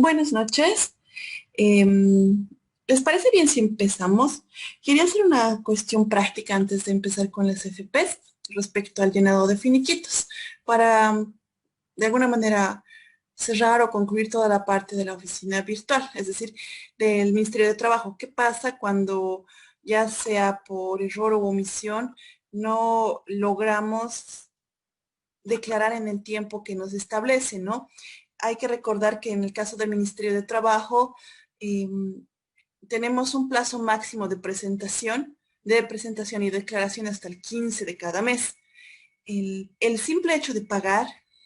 Buenas noches. Em, ¿Les parece bien si empezamos? Quería hacer una cuestión práctica antes de empezar con las FPs respecto al llenado de finiquitos para, de alguna manera, cerrar o concluir toda la parte de la oficina virtual, es decir, del Ministerio de Trabajo. ¿Qué pasa cuando, ya sea por error o omisión, no logramos declarar en el tiempo que nos establece, ¿no? Hay que recordar que en el caso del Ministerio de Trabajo eh, tenemos un plazo máximo de presentación y declaración hasta el 15 de cada mes. El simple hecho de pagar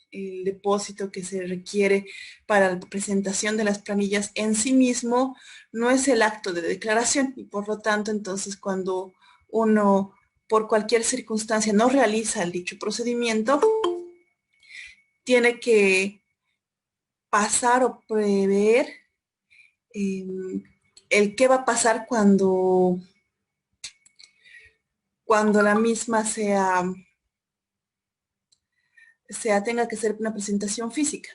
el depósito que se requiere para la presentación de las planillas en sí mismo no es el acto de declaración y por lo tanto entonces cuando uno por cualquier circunstancia no realiza el dicho procedimiento, tiene que pasar o prever eh, el qué va a pasar cuando la misma tenga que ser una presentación física.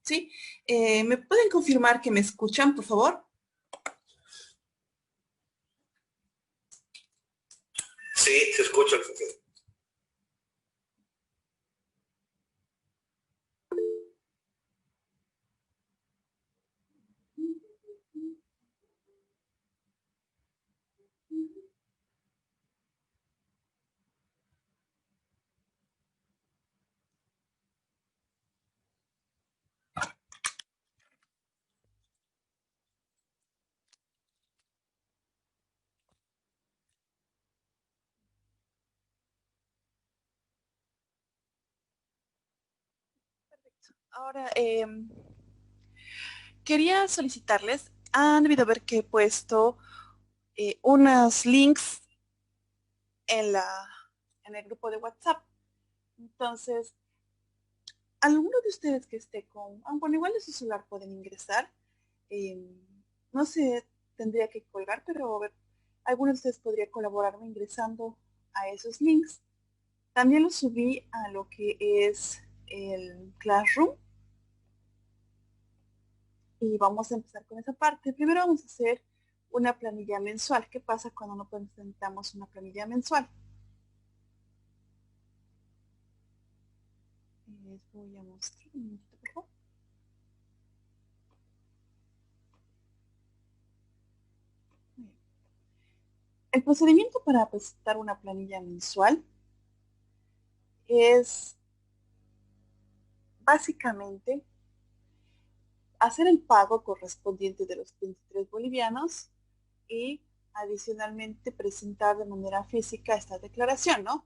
¿Sí? ¿Me pueden confirmar que me escuchan, por favor? Sí, se escucha, licenciado. Ahora, quería solicitarles, han debido ver que he puesto unos links en en el grupo de WhatsApp. Entonces, alguno de ustedes que esté bueno, igual de su celular pueden ingresar. eh, no sé, tendría que colgar, pero a ver, alguno de ustedes podría colaborarme ingresando a esos links. También los subí a lo que es el Classroom y vamos a empezar con esa parte. Primero vamos a hacer una planilla mensual. ¿Qué pasa cuando no presentamos una planilla mensual? Les voy a mostrar un momentito, por favor. El procedimiento para presentar una planilla mensual es básicamente hacer el pago correspondiente de los 23 bolivianos y adicionalmente presentar de manera física esta declaración, ¿no?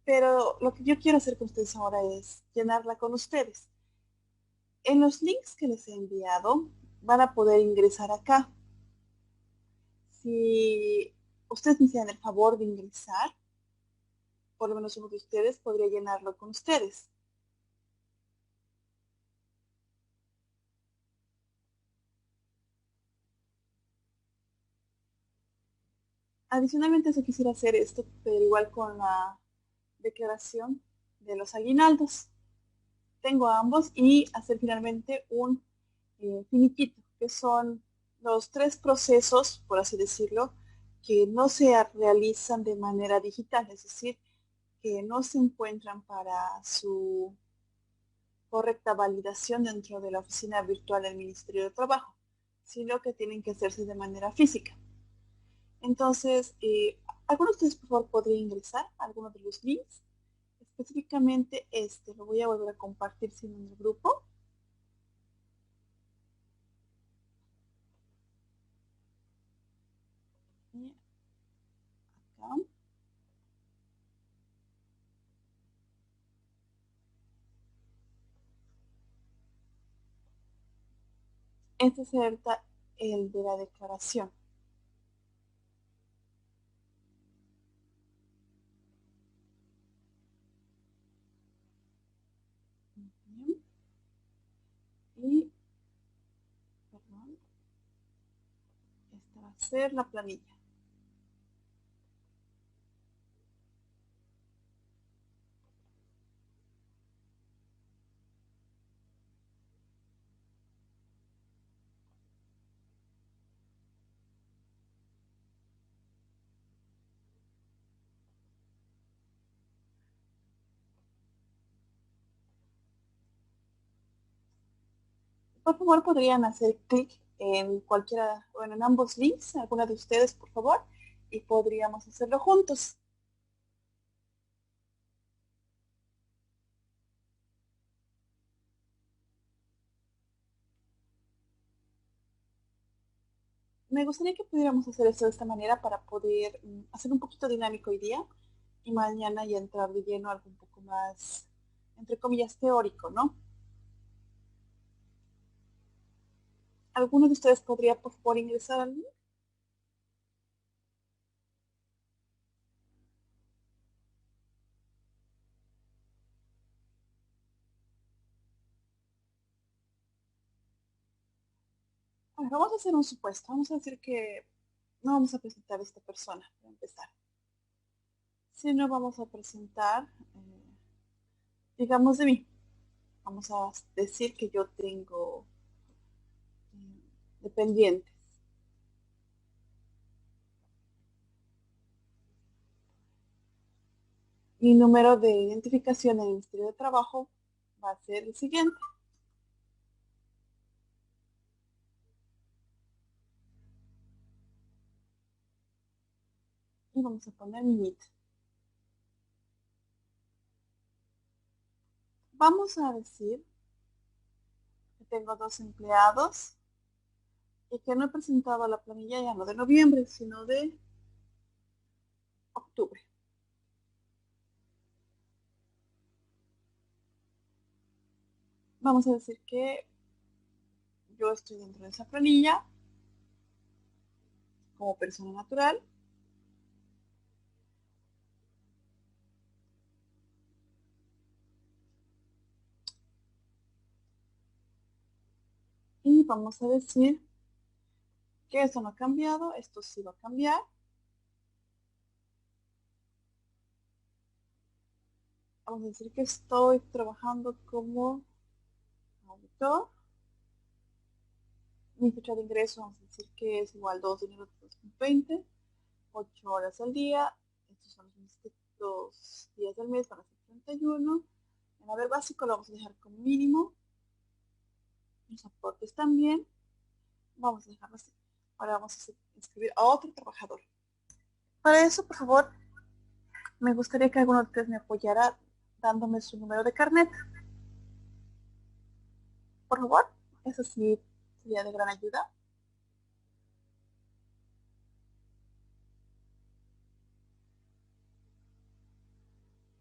Pero lo que yo quiero hacer con ustedes ahora es llenarla con ustedes. En los links que les he enviado van a poder ingresar acá. Si ustedes me hicieran el favor de ingresar, por lo menos uno de ustedes podría llenarlo con ustedes. Adicionalmente, eso quisiera hacer esto, pero igual con la declaración de los aguinaldos. Tengo ambos y hacer finalmente un finiquito, que son los tres procesos, por así decirlo, que no se realizan de manera digital, es decir, que no se encuentran para su correcta validación dentro de la oficina virtual del Ministerio de Trabajo, sino que tienen que hacerse de manera física. Entonces, ¿alguno de ustedes, por favor, podría ingresar a alguno de los links? Específicamente este, lo voy a volver a compartir sin en el grupo. Y acá. Este es el de la declaración. Y, perdón, esta va a ser la planilla. Por favor, podrían hacer clic en cualquiera, bueno, en ambos links, alguna de ustedes, por favor, y podríamos hacerlo juntos. Me gustaría que pudiéramos hacer esto de esta manera para poder hacer un poquito dinámico hoy día y mañana ya entrar de lleno a algo un poco más, entre comillas, teórico, ¿no? ¿Alguno de ustedes podría, por favor, ingresar al link? A ver, vamos a hacer un supuesto. Vamos a decir que no vamos a presentar a esta persona, para empezar. Sino vamos a presentar, digamos, de mí. Vamos a decir que yo tengo dependientes. Mi número de identificación en el Ministerio de Trabajo va a ser el siguiente. Y vamos a poner mi NIT. Vamos a decir que tengo 2 empleados y que no he presentado la planilla ya no de noviembre, sino de octubre. Vamos a decir que yo estoy dentro de esa planilla como persona natural. Y vamos a decir que esto no ha cambiado, esto sí va a cambiar. Vamos a decir que estoy trabajando como auditor. Mi fecha de ingreso, vamos a decir que es igual 2 de enero de 2020, 8 horas al día. Estos son los días del mes, van a ser 31. En haber básico lo vamos a dejar como mínimo. Los aportes también. Vamos a dejarlo así. Ahora vamos a inscribir a otro trabajador. Para eso, por favor, me gustaría que alguno de ustedes me apoyara dándome su número de carnet. Por favor, eso sí sería de gran ayuda.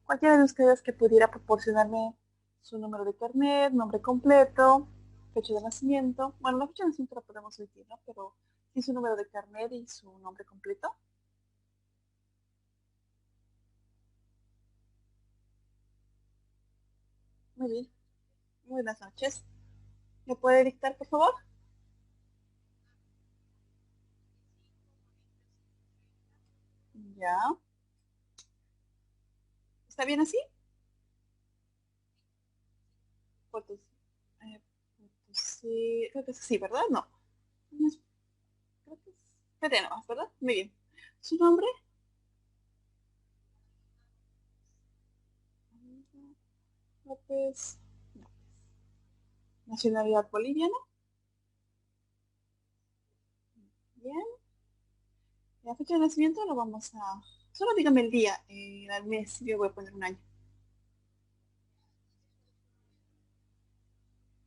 Cualquiera de ustedes que pudiera proporcionarme su número de carnet, nombre completo, fecha de nacimiento. Bueno, la fecha de nacimiento la podemos omitir, ¿no? Pero sí su número de carnet y su nombre completo. Muy bien. Muy buenas noches. ¿Me puede dictar, por favor? Ya. ¿Está bien así? Pues, sí, creo que es así, ¿verdad? No. Creo que es PT nomás, ¿verdad? Muy bien. ¿Su nombre? López. No. Nacionalidad boliviana. Bien. La fecha de nacimiento lo vamos a... Solo dígame el día, el mes, yo voy a poner un año.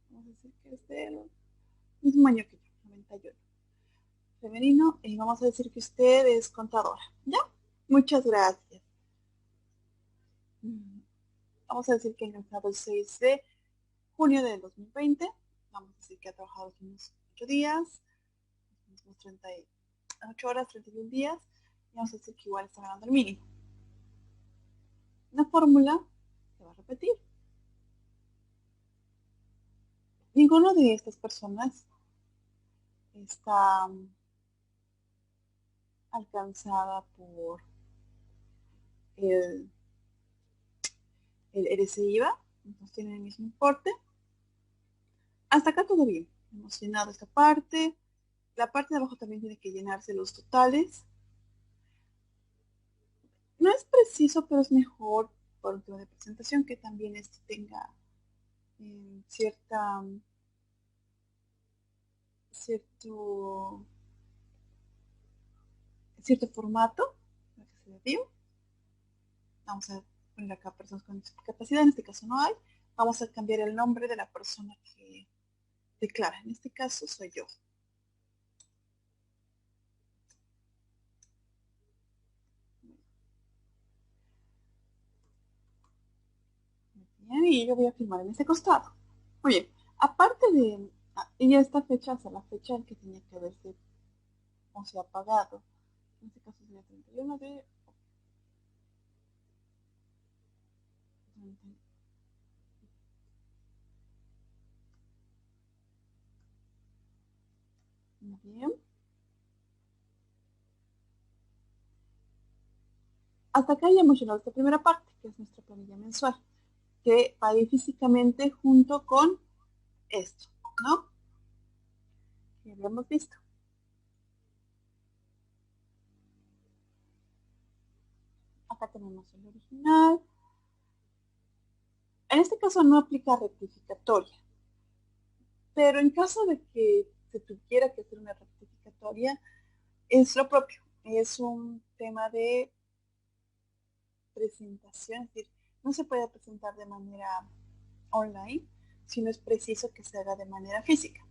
Vamos a decir que es del mismo año que yo, 91. Femenino, y vamos a decir que usted es contadora. ¿Ya? Muchas gracias. Vamos a decir que ha ingresado el 6 de junio del 2020. Vamos a decir que ha trabajado los mismos 8 días, los mismos 38 horas, 31 días. Y vamos a decir que igual está ganando el mínimo. La fórmula se va a repetir. Ninguno de estas personas está alcanzada por el, el RSIVA, entonces tienen el mismo importe. Hasta acá todo bien. Hemos llenado esta parte. La parte de abajo también tiene que llenarse los totales. No es preciso, pero es mejor por un tema de presentación que también esto tenga cierta cierto formato para que se vea bien. Vamos a poner acá personas con discapacidad, en este caso no hay. Vamos a cambiar el nombre de la persona que declara. En este caso soy yo. Bien, y yo voy a firmar en este costado. Muy bien, aparte de, y esta fecha hasta la fecha en que tenía que haberse, o sea, pagado. En este caso sería 31 de... Muy bien. Hasta acá ya hemos llegado a esta primera parte, que es nuestra planilla mensual, que va a ir físicamente junto con esto, ¿no? Que habíamos visto. Acá tenemos el original. En este caso no aplica rectificatoria, pero en caso de que se tuviera que hacer una rectificatoria, es lo propio. Es un tema de presentación, es decir, no se puede presentar de manera online, sino es preciso que se haga de manera física.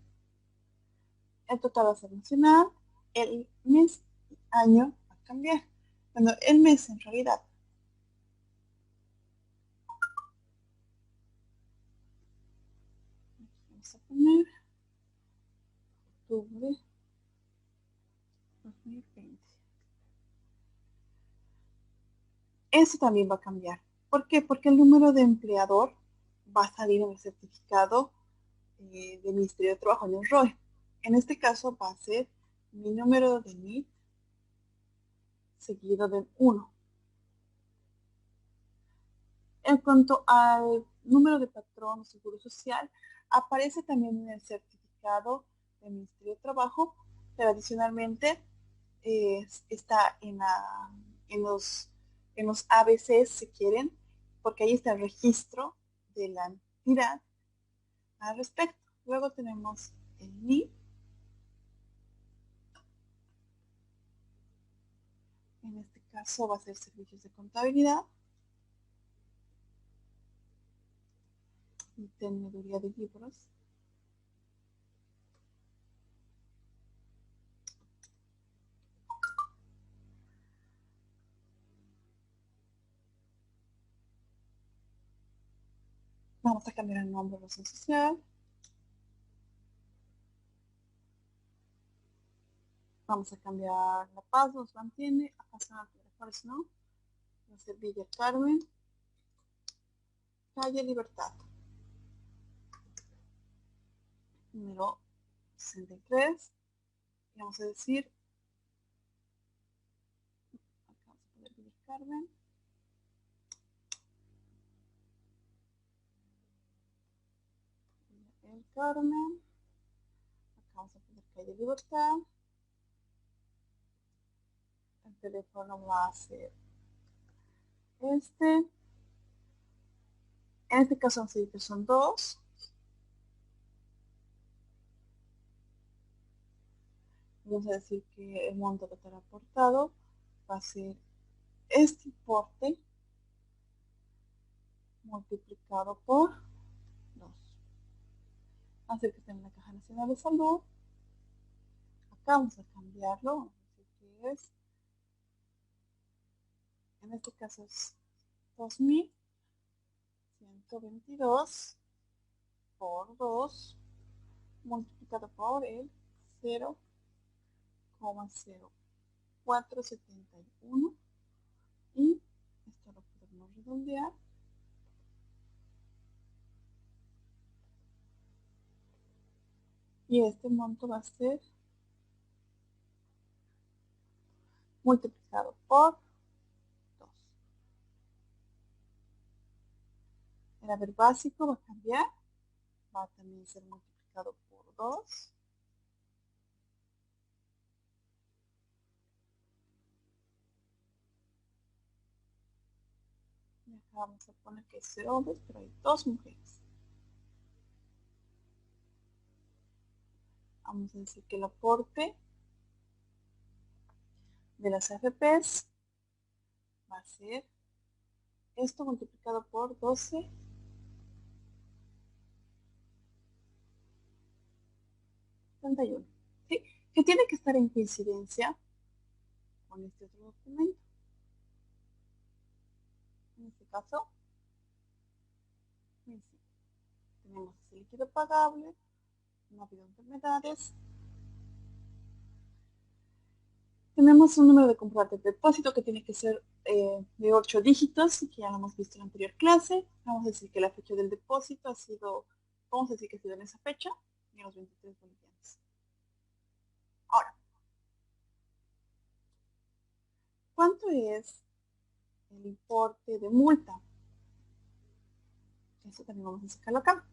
El total va a ser nacional, el mes y año va a cambiar. Bueno, el mes en realidad. Vamos a poner octubre 2020. Eso también va a cambiar. ¿Por qué? Porque el número de empleador va a salir en el certificado del Ministerio de Trabajo, en el ROE. En este caso va a ser mi número de NIT seguido del 1. En cuanto al número de patrón o seguro social, aparece también en el certificado del Ministerio de Trabajo, pero adicionalmente está en los ABCs, si quieren, porque ahí está el registro de la entidad al respecto. Luego tenemos el NI. En este caso va a ser servicios de contabilidad y teneduría de libros. Vamos a cambiar el nombre de razón social. Vamos a cambiar La Paz, nos mantiene. A pasar a no. Va a ser Villa Carmen. Calle Libertad. Número 63. Y vamos a decir, acá vamos a poner Villa Carmen. Villa El Carmen. Acá vamos a poner Calle Libertad. El teléfono va a ser este. En este caso vamos a decir que son 2. Vamos a decir que el monto que estará aportado va a ser este importe multiplicado por 2. Hacer que esté en la Caja Nacional de Salud. Acá vamos a cambiarlo. Vamos a decir que es, en este caso es 2.122 por 2 multiplicado por el 0,0471 y esto lo podemos redondear y este monto va a ser multiplicado por 2. El haber básico va a cambiar, va a también ser multiplicado por 2. Y acá vamos a poner que es 0 hombres, pero hay 2 mujeres. vamos a decir que el aporte de las AFPs va a ser esto multiplicado por 12 31, ¿sí? Que tiene que estar en coincidencia con este otro documento. En este caso, tenemos ese líquido pagable, no ha habido enfermedades. Tenemos un número de comprobante de depósito que tiene que ser de 8 dígitos, que ya lo hemos visto en la anterior clase. Vamos a decir que la fecha del depósito ha sido, vamos a decir que ha sido en esa fecha, en los 23 bolivianos. Ahora, ¿cuánto es el importe de multa? Eso también vamos a sacarlo acá.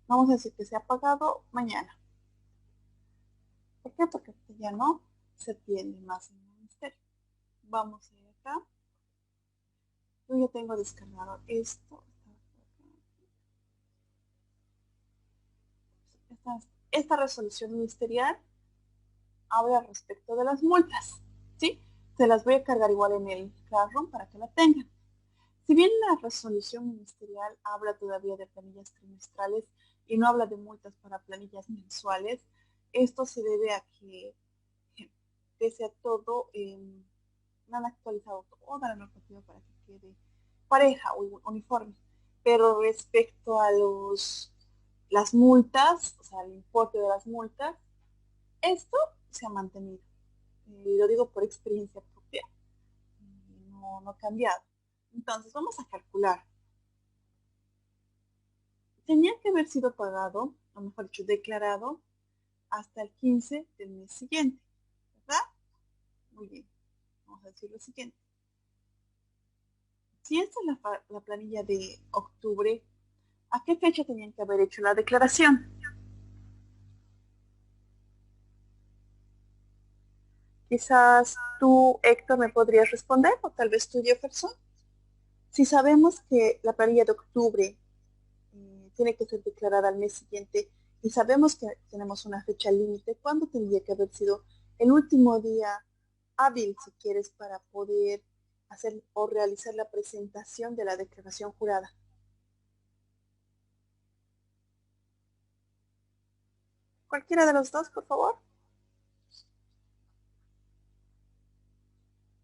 Vamos a decir que se ha pagado mañana. ¿Por qué? Porque ya no se tiene más en el ministerio. Vamos a ir acá. Yo ya tengo descargado esto. Esta resolución ministerial habla respecto de las multas, ¿sí? Se las voy a cargar igual en el Classroom para que la tengan. Si bien la resolución ministerial habla todavía de planillas trimestrales y no habla de multas para planillas mensuales, esto se debe a que, pese a todo, no han actualizado toda la normativa para que quede pareja o uniforme. Pero respecto a las multas, o sea, el importe de las multas, esto se ha mantenido. Lo digo por experiencia propia. No ha cambiado. Entonces, vamos a calcular. Tenía que haber sido pagado, o mejor dicho, declarado, hasta el 15 del mes siguiente, ¿verdad? Muy bien. Vamos a decir lo siguiente. Si esta es la planilla de octubre, ¿a qué fecha tenían que haber hecho la declaración? Quizás tú, Héctor, me podrías responder, o tal vez tú, Jefferson. Si sabemos que la planilla de octubre tiene que ser declarada al mes siguiente y sabemos que tenemos una fecha límite, ¿cuándo tendría que haber sido el último día hábil, si quieres, para poder hacer o realizar la presentación de la declaración jurada? Cualquiera de los dos, por favor.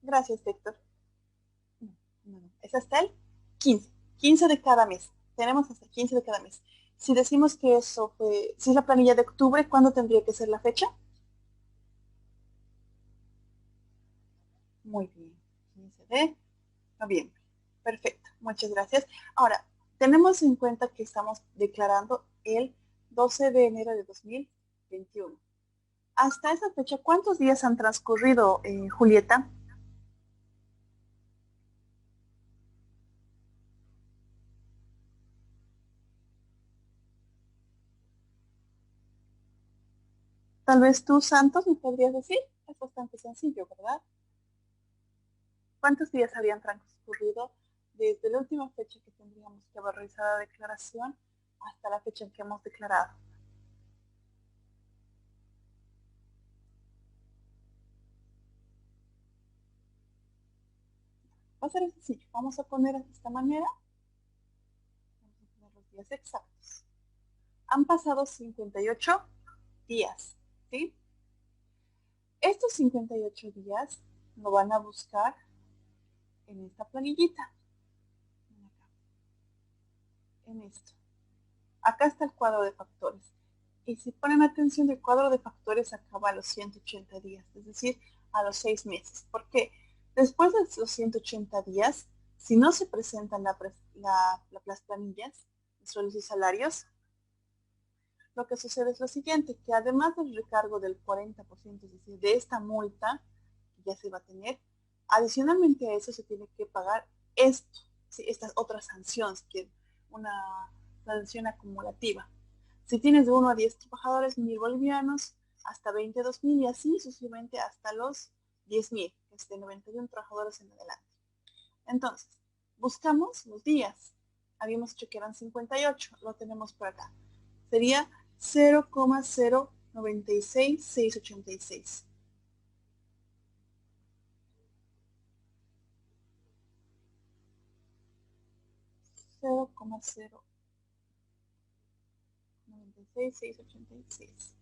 Gracias, Héctor. No, es hasta el 15. 15 de cada mes. Tenemos hasta el 15 de cada mes. Si decimos que eso fue, si es la planilla de octubre, ¿cuándo tendría que ser la fecha? Muy bien. 15 de noviembre. Perfecto. Muchas gracias. Ahora, tenemos en cuenta que estamos declarando el 12 de enero de 2021. Hasta esa fecha, ¿cuántos días han transcurrido, Julieta? Tal vez tú, Santos, me podrías decir. Es bastante sencillo, ¿verdad? ¿Cuántos días habían transcurrido desde la última fecha que tendríamos que haber realizado la declaración hasta la fecha en que hemos declarado? Va a ser sencillo. Vamos a poner de esta manera. Vamos a poner los días exactos. Han pasado 58 días, ¿sí? Estos 58 días lo van a buscar en esta planillita. En esto. Acá está el cuadro de factores. Y si ponen atención, el cuadro de factores acaba a los 180 días, es decir, a los 6 meses. ¿Por qué? Después de los 180 días, si no se presentan las planillas de sueldos y salarios, lo que sucede es lo siguiente, que además del recargo del 40%, es decir, de esta multa que ya se va a tener, adicionalmente a eso se tiene que pagar esto, ¿sí? Estas otras sanciones, que una sanción acumulativa. Si tienes de 1 a 10 trabajadores, 1.000 bolivianos, hasta 22.000 y así sucesivamente hasta los 10.000, que es de 91 trabajadores en adelante. Entonces, buscamos los días. Habíamos dicho que eran 58, lo tenemos por acá. Sería 0,096686. Cero coma cero noventa y seis seis ochenta y seis.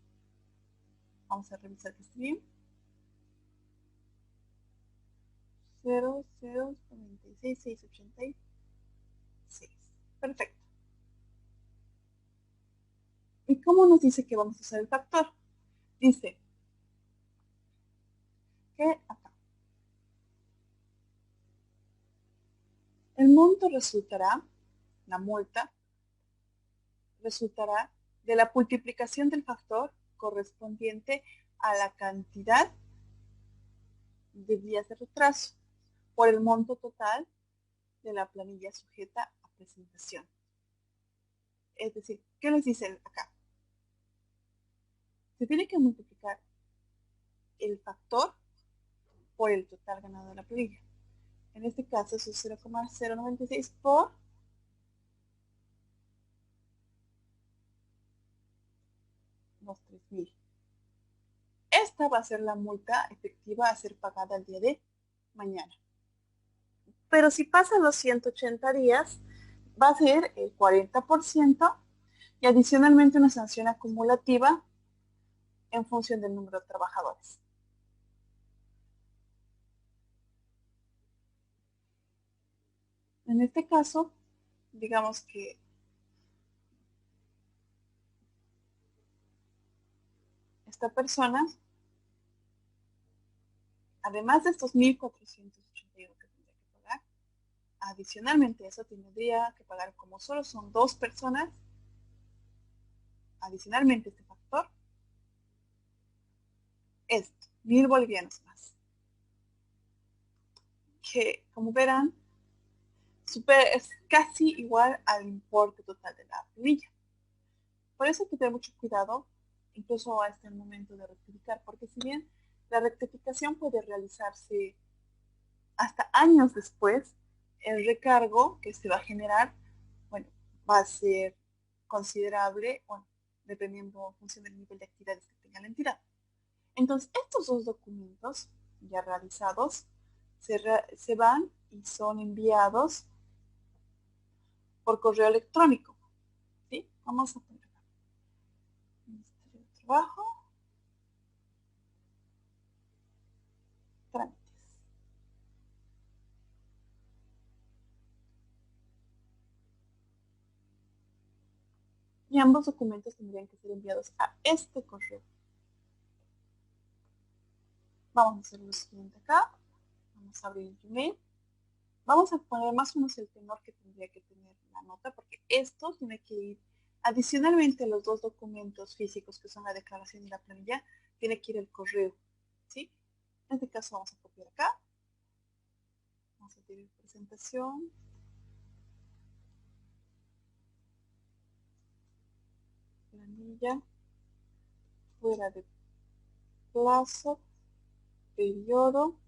Vamos a revisar que esté bien. 0,096686. Perfecto. ¿Y cómo nos dice que vamos a usar el factor? Dice que acá el monto resultará, la multa, resultará de la multiplicación del factor correspondiente a la cantidad de días de retraso por el monto total de la planilla sujeta a presentación. Es decir, ¿qué les dicen acá? Se tiene que multiplicar el factor por el total ganado de la planilla. En este caso es 0,096 por los 3,000. Esta va a ser la multa efectiva a ser pagada el día de mañana. Pero si pasan los 180 días, va a ser el 40% y adicionalmente una sanción acumulativa en función del número de trabajadores. En este caso, digamos que esta persona, además de estos 1,481 que tendría que pagar, adicionalmente eso tendría que pagar, como solo son 2 personas, adicionalmente este factor, esto, 1,000 bolivianos más. Que, como verán, es casi igual al importe total de la planilla. Por eso hay que tener mucho cuidado, incluso hasta el momento de rectificar, porque si bien la rectificación puede realizarse hasta años después, el recargo que se va a generar, bueno, va a ser considerable, bueno, dependiendo en función del nivel de actividades que tenga la entidad. Entonces, estos dos documentos ya realizados se van y son enviados por correo electrónico. ¿Sí? Vamos a poner acá. Ministerio de Trabajo. Trámites. Y ambos documentos tendrían que ser enviados a este correo. Vamos a hacer lo siguiente acá. Vamos a abrir el Gmail. Vamos a poner más o menos el tenor que tendría que tener la nota, porque esto tiene que ir, adicionalmente a los dos documentos físicos que son la declaración y la planilla, tiene que ir el correo. ¿Sí? En este caso vamos a copiar acá. Vamos a tener presentación. Planilla. Fuera de plazo. Periodo.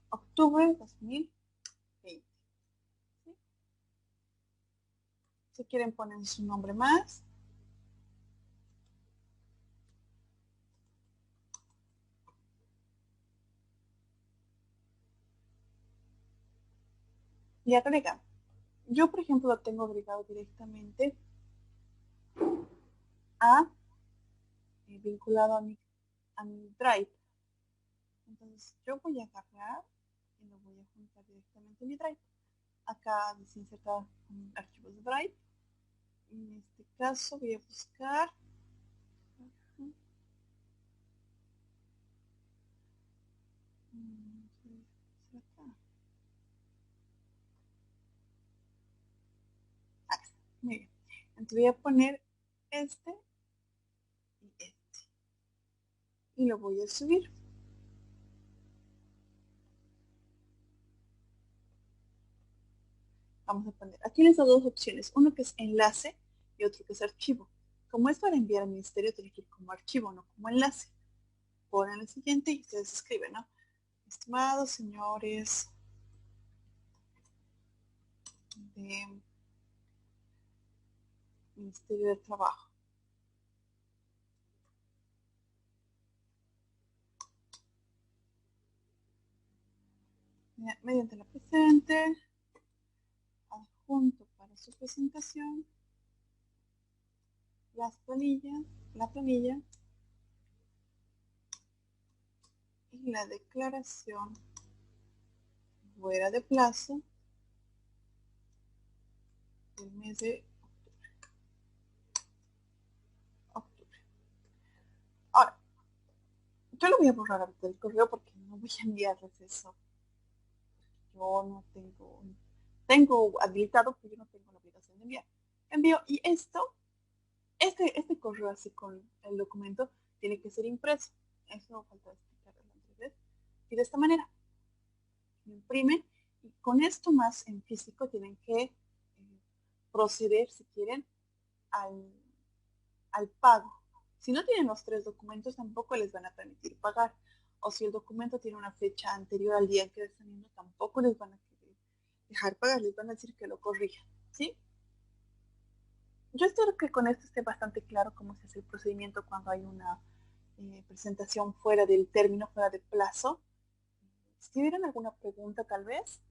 Octubre 2020. ¿Sí? Si quieren poner su nombre más. Y agregan. Yo, por ejemplo, lo tengo agregado directamente a vinculado a mi Drive. Entonces yo voy a agarrar y lo voy a juntar directamente en mi Drive. Acá dice insertar archivos de Drive. En este caso voy a buscar muy bien. Entonces voy a poner este y este. Y lo voy a subir. Vamos a poner, aquí les doy dos opciones, uno que es enlace y otro que es archivo. Como es para enviar al ministerio, tiene que ir como archivo, no como enlace. Ponen el siguiente y ustedes escriben, ¿no? Estimados señores de Ministerio de Trabajo. Mediante la presente, adjunto para su presentación las planillas, la planilla y la declaración fuera de plazo del mes de octubre. Ahora, yo lo voy a borrar ahorita del correo porque no voy a enviarles eso. Yo no tengo habilitado, pero yo no tengo la obligación de enviar. Envío, y este correo así con el documento tiene que ser impreso. Eso falta explicar la otra vez. Y de esta manera, lo imprimen y con esto más en físico tienen que proceder, si quieren, al, al pago. Si no tienen los 3 documentos, tampoco les van a permitir pagar. O si el documento tiene una fecha anterior al día en que están viendo, tampoco les van a querer dejar pagar, les van a decir que lo corrijan, ¿sí? Yo espero que con esto esté bastante claro cómo se hace el procedimiento cuando hay una presentación fuera del término, fuera de plazo. Si tuvieran alguna pregunta, tal vez,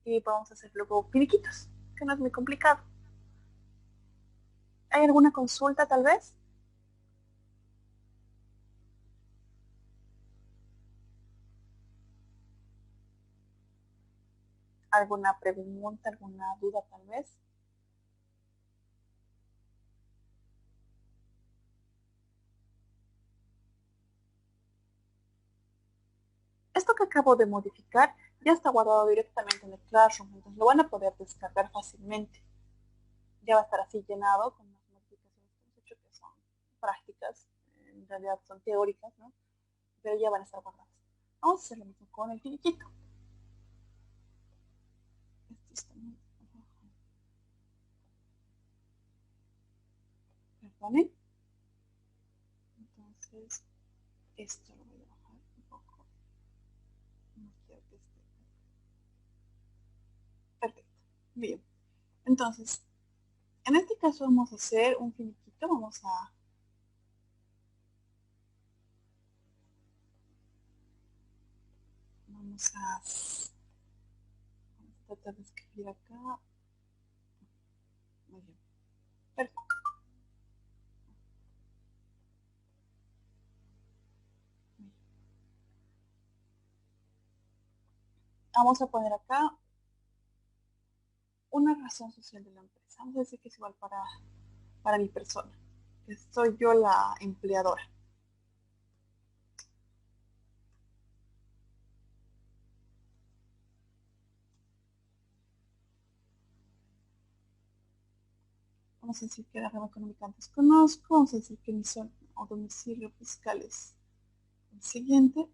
y vamos a hacer luego finiquitos, que no es muy complicado. ¿Hay alguna consulta, tal vez? ¿Alguna pregunta, alguna duda, tal vez? Esto que acabo de modificar ya está guardado directamente en el Classroom, entonces lo van a poder descargar fácilmente. Ya va a estar así llenado con las modificaciones que hemos hecho, que son prácticas, en realidad son teóricas, ¿no? Pero ya van a estar guardadas. Vamos a hacer lo mismo con el finiquito. Este está muy abajo. Perdonen. Entonces, esto lo voy a bajar un poco. No quiero que esté. Perfecto. Bien. Entonces, en este caso vamos a hacer un finiquito. Vamos a tratar de escribir acá. Muy bien. Perfecto. Vamos a poner acá una razón social de la empresa. Vamos a decir que es igual para mi persona, que soy yo la empleadora. Vamos a decir que la rama económica antes conozco. Vamos a decir que mi zona o domicilio fiscal es el siguiente.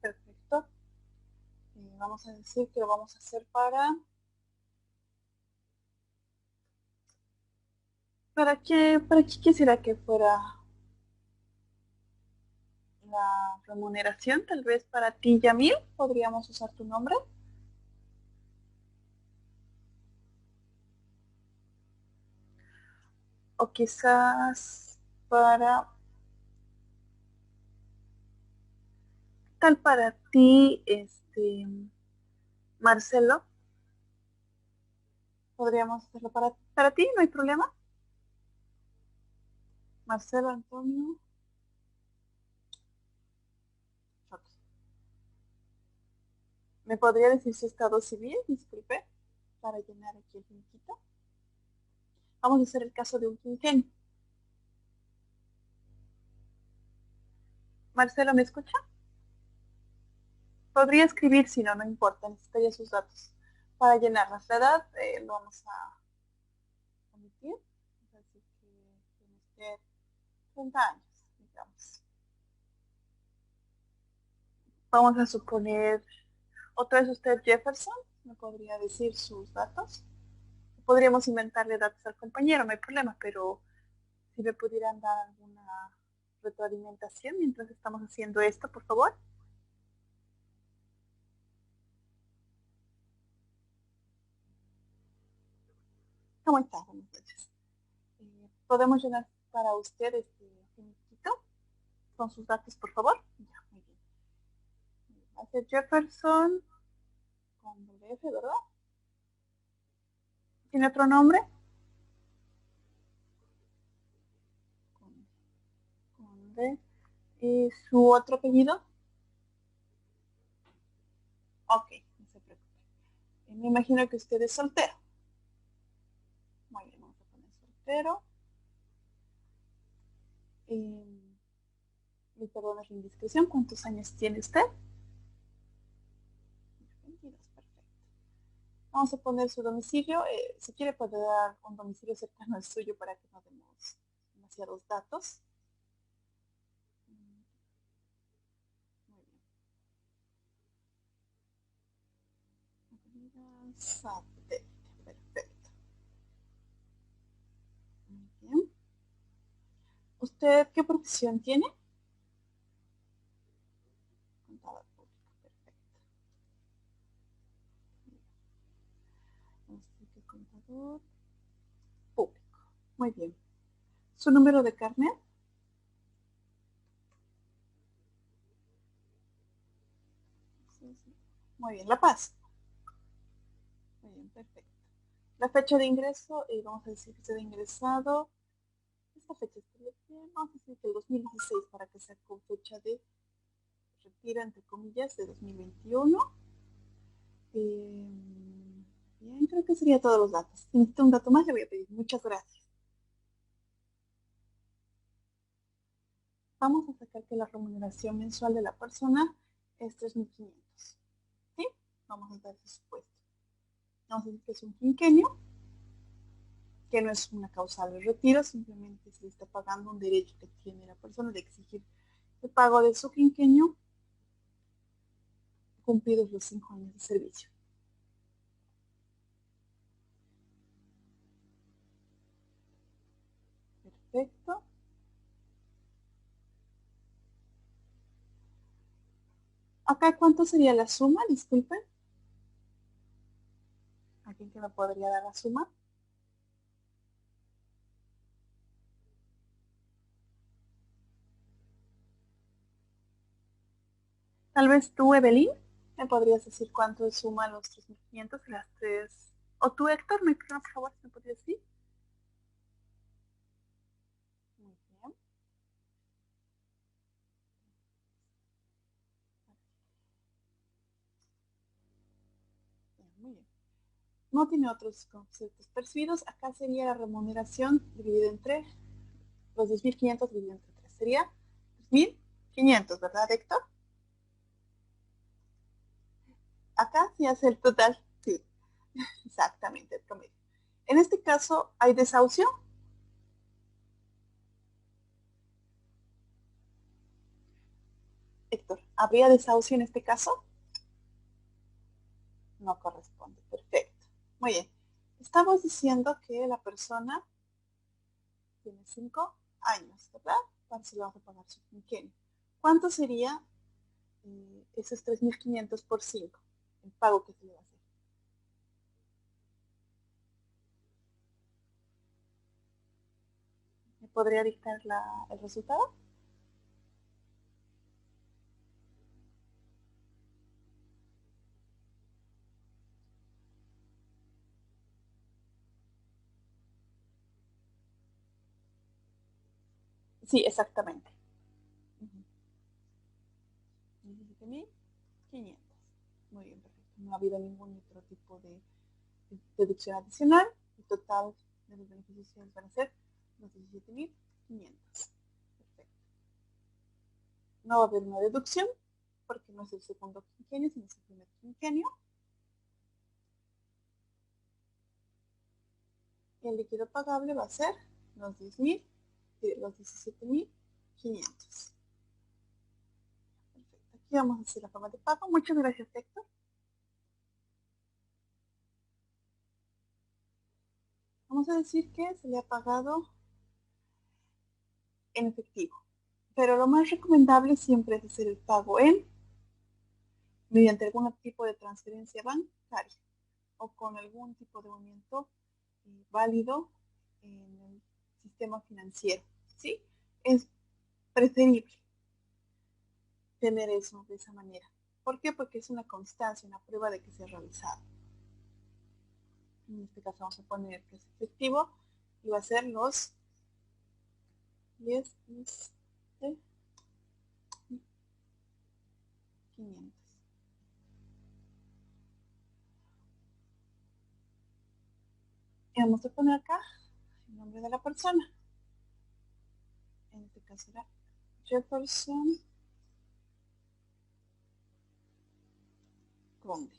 Perfecto. Vamos a decir que lo vamos a hacer ¿para qué quisiera que fuera la remuneración? Tal vez para ti, Yamil, podríamos usar tu nombre. O quizás para, tal para ti, Marcelo, podríamos hacerlo para ti, no hay problema. Marcelo Antonio. ¿Me podría decir su estado civil? Disculpe, para llenar aquí el finiquito. Vamos a hacer el caso de un quinquenio. Marcelo, ¿me escucha? Podría escribir, si no, no importa, necesitaría sus datos para llenarlas. La edad lo vamos a omitir, así que tiene usted 30 años, digamos. Vamos a suponer, otra vez usted Jefferson, ¿me podría decir sus datos? Podríamos inventarle datos al compañero, no hay problema, pero si me pudieran dar alguna retroalimentación mientras estamos haciendo esto, por favor. ¿Cómo está? Buenas noches. ¿Podemos llenar para usted este finiquito con sus datos, por favor? Ya, muy bien. Va a ser Jefferson con doble F, ¿verdad? ¿Tiene otro nombre? Con D. ¿Y su otro apellido? Ok, no se preocupe. Me imagino que usted es soltero. Muy bien, vamos a poner soltero. Y perdón la indiscreción, ¿cuántos años tiene usted? 22, perfecto. Vamos a poner su domicilio. Si quiere puede dar un domicilio cercano al suyo para que no demos demasiados datos. Muy bien. Satélite, perfecto. Muy bien. ¿Usted qué profesión tiene? Contador público, perfecto. Usted contador público. Muy bien. ¿Su número de carnet? Sí, sí. Muy bien, La Paz. Muy bien, perfecto. La fecha de ingreso, vamos a decir que se ha ingresado. Esta fecha estaría bien. Vamos a decir que el 2016 para que sea con fecha de retiro, entre comillas, de 2021. Bien, creo que sería todos los datos. Si necesito un dato más, le voy a pedir. Muchas gracias. Vamos a sacar que la remuneración mensual de la persona es 3.500. ¿Sí? Vamos a dar ese supuesto. Vamos a decir que es un quinquenio, que no es una causal de retiro, simplemente se le está pagando un derecho que tiene la persona de exigir el pago de su quinquenio cumplidos los 5 años de servicio. Perfecto. Acá, ¿cuánto sería la suma? Disculpen. ¿Alguien que me podría dar la suma? Tal vez tú, Evelyn, me podrías decir cuánto suma los 3.500 y las tres. O tú, Héctor, me por favor, ¿me podrías decir? Muy bien. Bien, muy bien. No tiene otros conceptos percibidos. Acá sería la remuneración dividida entre los 10.500 dividido entre 3. Sería 3.500, ¿verdad, Héctor? Acá sí hace el total. Sí, exactamente, el promedio. En este caso, ¿hay desahucio? Héctor, ¿habría desahucio en este caso? No corresponde. Perfecto. Muy bien. Estamos diciendo que la persona tiene 5 años, ¿verdad? Para si le vamos a pagar su quinquenio. ¿Cuánto sería esos 3.500 por 5? El pago que se le va a hacer. ¿Me podría dictar el resultado? Sí, exactamente. 17.500. Muy bien, perfecto. No ha habido ningún otro tipo de deducción adicional. El total de los beneficios van a ser los 17.500. Perfecto. No va a haber una deducción porque no es el segundo quinquenio, sino es el primer quinquenio. Y el líquido pagable va a ser los 10.000, los 17.500. Perfecto. Aquí vamos a hacer la forma de pago. Muchas gracias, Héctor. Vamos a decir que se le ha pagado en efectivo. Pero lo más recomendable siempre es hacer el pago mediante algún tipo de transferencia bancaria o con algún tipo de movimiento válido en el sistema financiero. ¿Sí? Es preferible tener eso de esa manera. ¿Por qué? Porque es una constancia, una prueba de que se ha realizado. En este caso vamos a poner que es efectivo y va a ser los 10 de 500. Y vamos a poner acá el nombre de la persona. En este caso era Jefferson Conde.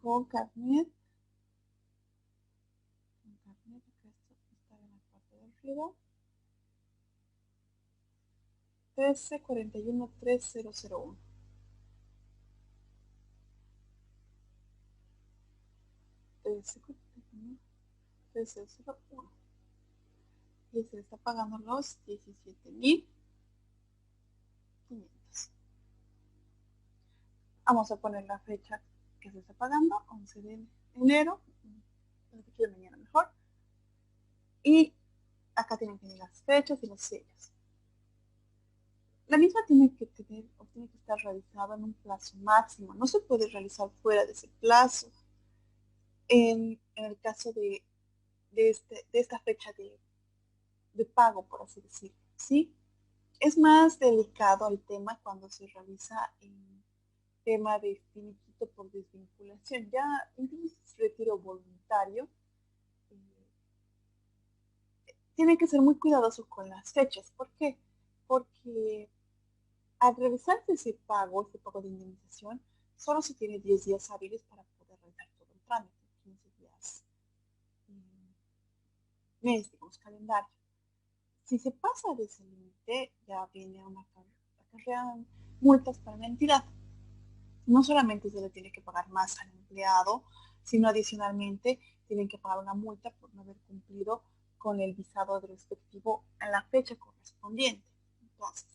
Con carnet. Con carnet, acá esto está en la parte de arriba. 13413001. 13413001. Y se le está pagando los 17.500. Vamos a poner la fecha que se está pagando, 11 de enero, mañana mejor. Y acá tienen que ir las fechas y los sellos. La misma tiene que tener o tiene que estar realizada en un plazo máximo. No se puede realizar fuera de ese plazo. En el caso de esta fecha de pago, por así decirlo, ¿sí? Es más delicado el tema cuando se realiza en tema de finiquito por desvinculación. Ya incluso retiro voluntario, tiene que ser muy cuidadoso con las fechas. ¿Por qué? Porque al realizarse ese pago de indemnización, solo se tiene 10 días hábiles para poder realizar todo el trámite, 15 días mes, digamos, calendario. Si se pasa de ese límite, ya viene una acarrea multas para la entidad. No solamente se le tiene que pagar más al empleado, sino adicionalmente tienen que pagar una multa por no haber cumplido con el visado respectivo en la fecha correspondiente. Entonces,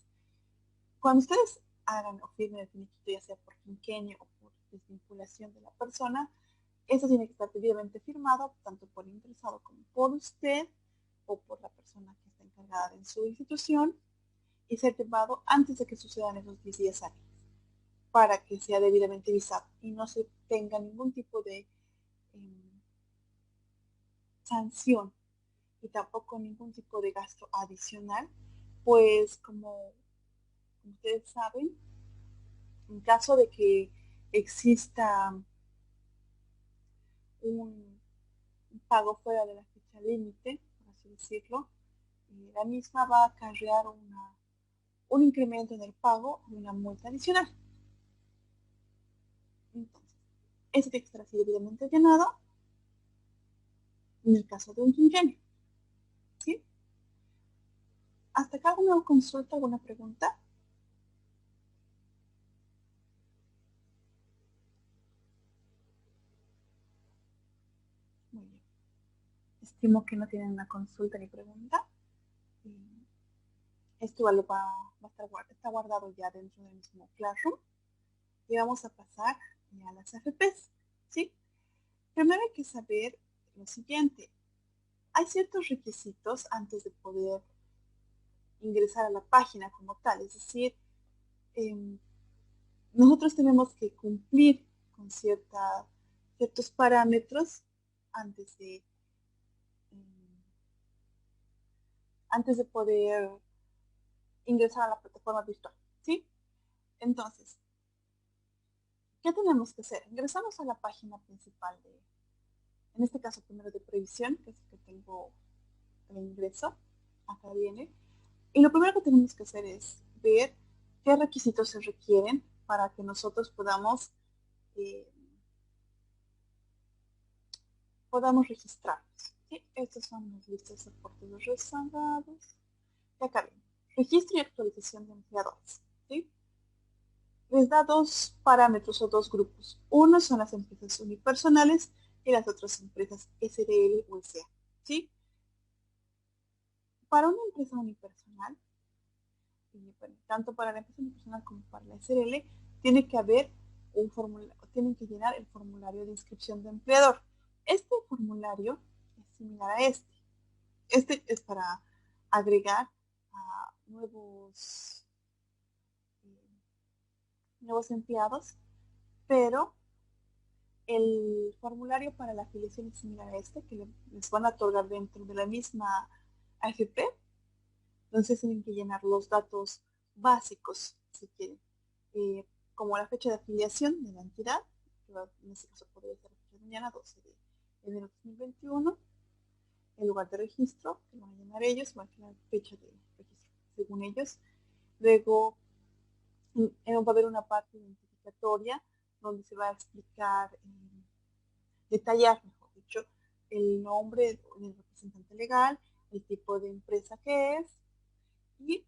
cuando ustedes hagan o firmen el finiquito, ya sea por quinquenio o por desvinculación de la persona, eso tiene que estar debidamente firmado tanto por el interesado como por usted o por la persona que está encargada en su institución y ser firmado antes de que sucedan esos 10 días hábiles para que sea debidamente visado y no se tenga ningún tipo de sanción y tampoco ningún tipo de gasto adicional, pues como ustedes saben, en caso de que exista un pago fuera de la fecha límite, por así decirlo, la misma va a acarrear un incremento en el pago y una multa adicional. Entonces, eso tiene que estar así debidamente llenado en el caso de un quinquenio. ¿Sí? ¿Hasta acá alguna consulta, alguna pregunta? Muy bien. Estimo que no tienen una consulta ni pregunta. Esto va a estar está guardado ya dentro del mismo Classroom. Y vamos a pasar a las AFPs. ¿Sí? Primero hay que saber lo siguiente. Hay ciertos requisitos antes de poder ingresar a la página como tal. Es decir, eh, nosotros tenemos que cumplir con ciertos parámetros antes de, eh, antes de poder ingresar a la plataforma virtual. ¿Sí? Entonces, ¿qué tenemos que hacer? Ingresamos a la página principal en este caso primero de previsión, que es el que tengo el ingreso. Acá viene. Y lo primero que tenemos que hacer es ver qué requisitos se requieren para que nosotros eh, podamos registrarnos. ¿Sí? Estos son las listas de aportes rezagados. Y acá viene. Registro y actualización de empleadores. ¿Sí? les da dos parámetros o dos grupos. Uno son las empresas unipersonales y las otras empresas SRL o SA. ¿Sí? Para una empresa unipersonal, y bueno, tanto para la empresa unipersonal como para la SRL, tiene que haber un formulario, tienen que llenar el formulario de inscripción de empleador. Este formulario es similar a este. Este es para agregar a nuevos empleados, pero el formulario para la afiliación es similar a este, que les van a otorgar dentro de la misma AFP. Entonces tienen que llenar los datos básicos, si quieren, eh, como la fecha de afiliación de la entidad, que en este caso podría ser la fecha de mañana, 12 de enero de 2021, el lugar de registro, que van a llenar ellos, va a la fecha de registro, según ellos. Luego va a haber una parte identificatoria donde se va a explicar, detallar, mejor dicho, el nombre del representante legal, el tipo de empresa que es y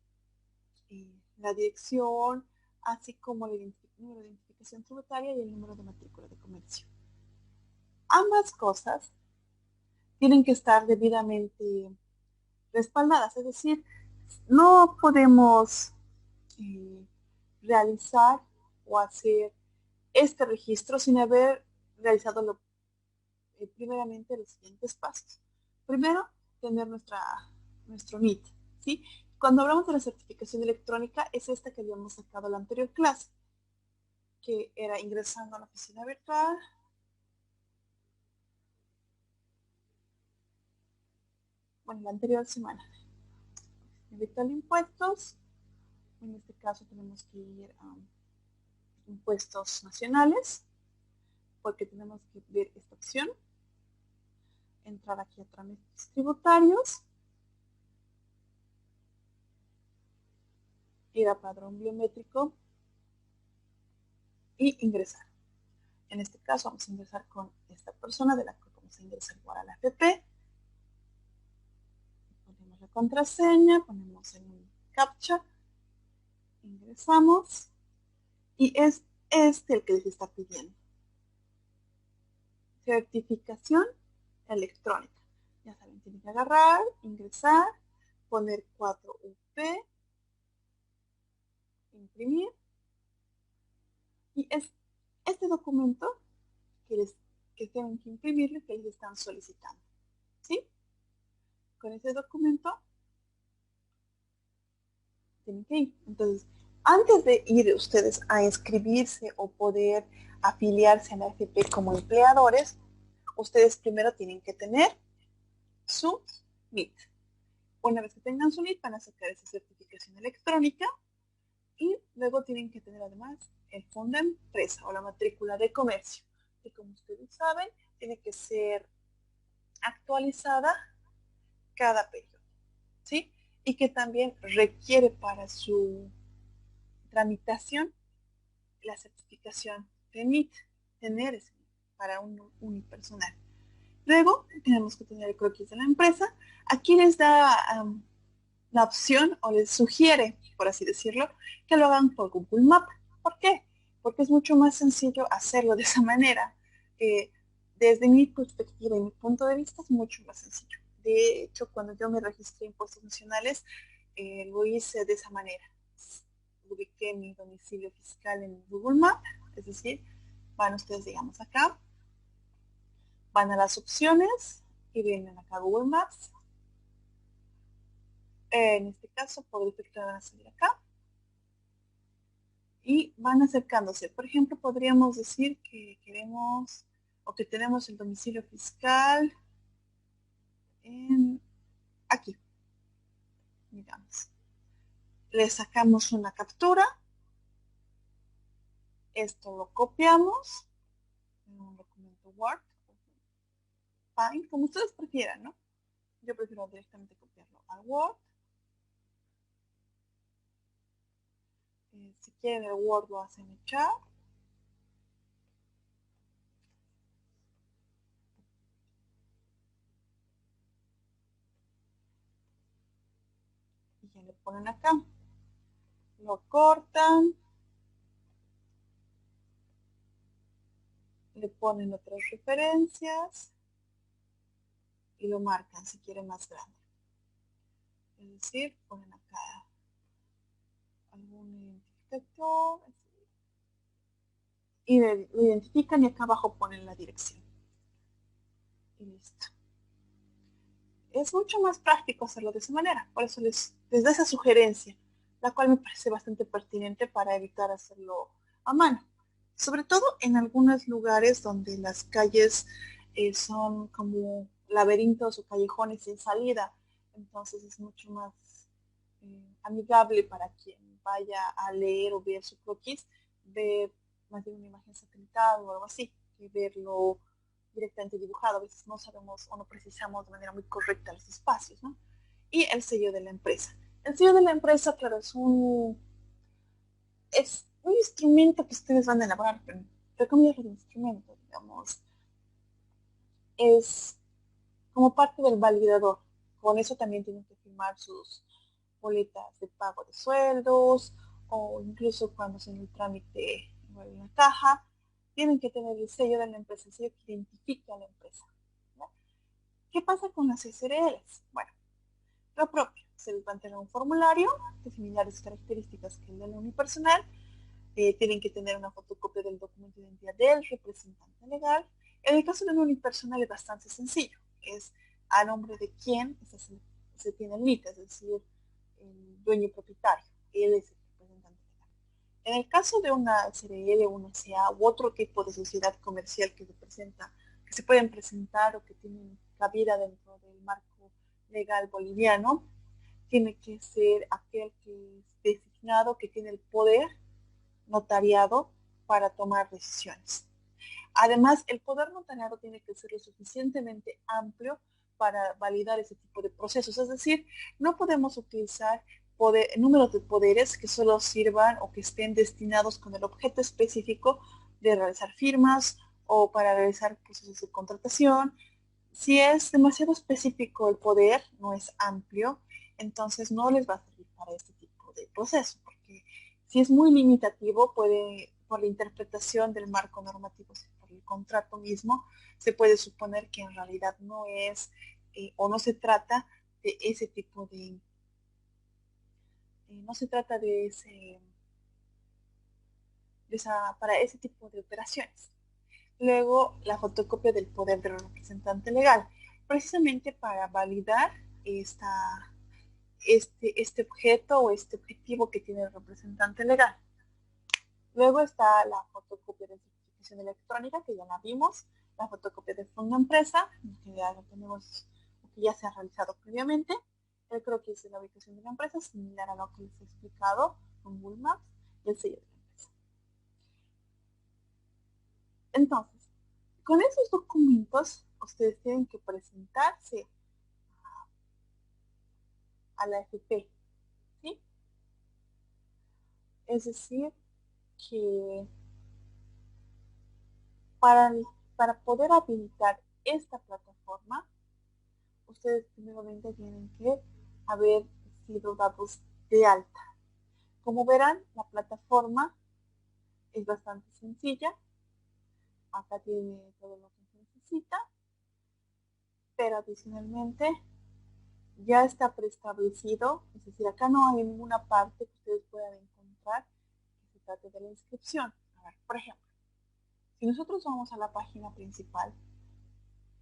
la dirección, así como el número de identificación tributaria y el número de matrícula de comercio. Ambas cosas tienen que estar debidamente respaldadas, es decir, no podemos eh, realizar o hacer este registro sin haber realizado primeramente los siguientes pasos. Primero, tener nuestro NIT, ¿sí? Cuando hablamos de la certificación electrónica, es esta que habíamos sacado en la anterior clase, que era ingresando a la oficina virtual, bueno, la anterior semana, virtual de impuestos, en este caso tenemos que ir a impuestos nacionales, porque tenemos que ver esta opción, entrar aquí a trámites tributarios, ir a padrón biométrico y ingresar. En este caso vamos a ingresar con esta persona de la que vamos a ingresar igual a la AFP. Ponemos la contraseña, ponemos en un captcha, ingresamos y es este el que les está pidiendo. Certificación electrónica. Ya saben, tienen que agarrar, ingresar, poner 4UP, imprimir y es este documento que tienen que imprimir que les están solicitando. ¿Sí? Con ese documento tienen que ir. Entonces, antes de ir ustedes a inscribirse o poder afiliarse a la AFP como empleadores, ustedes primero tienen que tener su NIT. Una vez que tengan su NIT, van a sacar esa certificación electrónica y luego tienen que tener además el fondo de empresa o la matrícula de comercio, que como ustedes saben, tiene que ser actualizada cada periodo, ¿sí? Y que también requiere para su tramitación la certificación de NIT, tener ese para un unipersonal. Luego tenemos que tener el croquis de la empresa. Aquí les da la opción o les sugiere, por así decirlo, que lo hagan por Google Maps. ¿Por qué? Porque es mucho más sencillo hacerlo de esa manera. Desde mi perspectiva y mi punto de vista es mucho más sencillo. De hecho, cuando yo me registré en impuestos nacionales, lo hice de esa manera. Ubiqué mi domicilio fiscal en Google Maps, es decir, van ustedes, digamos, acá, van a las opciones y vienen acá a Google Maps. En este caso, por defecto van a salir acá y van acercándose. Por ejemplo, podríamos decir que queremos o que tenemos el domicilio fiscal en aquí, digamos. Le sacamos una captura, esto lo copiamos en un documento Word, Paint, como ustedes prefieran, ¿no? Yo prefiero directamente copiarlo al Word. Si quieren el Word lo hacen echar. Y ya le ponen acá. Lo cortan. le ponen otras referencias y lo marcan si quieren más grande. Es decir, ponen acá algún identificador y lo identifican y acá abajo ponen la dirección. Y listo. Es mucho más práctico hacerlo de esa manera, por eso les da esa sugerencia, la cual me parece bastante pertinente para evitar hacerlo a mano. Sobre todo en algunos lugares donde las calles son como laberintos o callejones sin salida, entonces es mucho más amigable para quien vaya a leer o ver su croquis, ver más bien una imagen satelital o algo así, que verlo directamente dibujado. A veces no sabemos o no precisamos de manera muy correcta los espacios, ¿no? Y el sello de la empresa. El sello de la empresa, claro, es un instrumento que ustedes van a elaborar, pero entre comillas el instrumento, digamos, es como parte del validador. Con eso también tienen que firmar sus boletas de pago de sueldos o incluso cuando hacen el trámite en la caja, tienen que tener el sello de la empresa, el sello que identifica a la empresa. ¿No? ¿Qué pasa con las SRLs? Bueno, lo propio, se les va a tener un formulario de similares características que el del unipersonal, tienen que tener una fotocopia del documento de identidad del representante legal. En el caso del unipersonal es bastante sencillo, es a nombre de quién se tiene el NIT, es decir, el dueño propietario, él es el representante legal. En el caso de una SRL, una SA u otro tipo de sociedad comercial que se pueden presentar o que tienen cabida dentro del marco legal boliviano, tiene que ser aquel que es designado, que tiene el poder notariado para tomar decisiones. Además, el poder notariado tiene que ser lo suficientemente amplio para validar ese tipo de procesos. Es decir, no podemos utilizar números de poderes que solo sirvan o que estén destinados con el objeto específico de realizar firmas o para realizar procesos de contratación. Si es demasiado específico el poder, no es amplio, entonces no les va a servir para este tipo de proceso, porque si es muy limitativo, puede, por la interpretación del marco normativo, por el contrato mismo, se puede suponer que en realidad no es o no se trata de ese tipo de, no se trata de para ese tipo de operaciones. Luego, la fotocopia del poder del representante legal, precisamente para validar este objeto o este objetivo que tiene el representante legal. Luego está la fotocopia de certificación electrónica, que ya la vimos, la fotocopia de fondo empresa, que ya lo tenemos, que ya se ha realizado previamente. El croquis de la ubicación de la empresa, similar a lo que les he explicado con Google Maps, y el sello de la empresa. Entonces, con esos documentos, ustedes tienen que presentarse a la FP, ¿sí? Es decir, que para, para poder habilitar esta plataforma, ustedes primeramente tienen que haber sido dados de alta. Como verán, la plataforma es bastante sencilla. Acá tiene todo lo que se necesita, pero adicionalmente ya está preestablecido, es decir, acá no hay ninguna parte que ustedes puedan encontrar que se trate de la inscripción. A ver, por ejemplo, si nosotros vamos a la página principal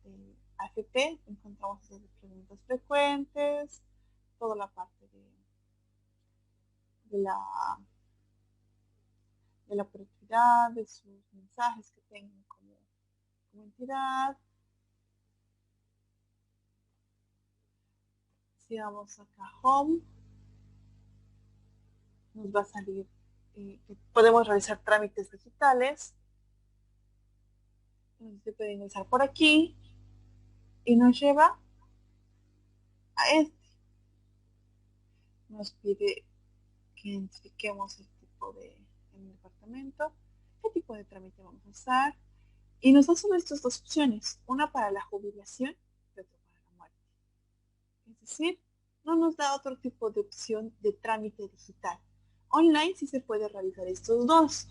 de AFP, encontramos las preguntas frecuentes, toda la parte de la, de la oportunidad, de sus mensajes que tengan como entidad. Si vamos acá a Home, nos va a salir que podemos realizar trámites digitales. Se puede ingresar por aquí y nos lleva a este. Nos pide que identifiquemos el tipo en el departamento, qué tipo de trámite vamos a usar, y nos da solo estas dos opciones, una para la jubilación y otra para la muerte. Es decir, no nos da otro tipo de opción de trámite digital. Online sí se puede realizar estos dos,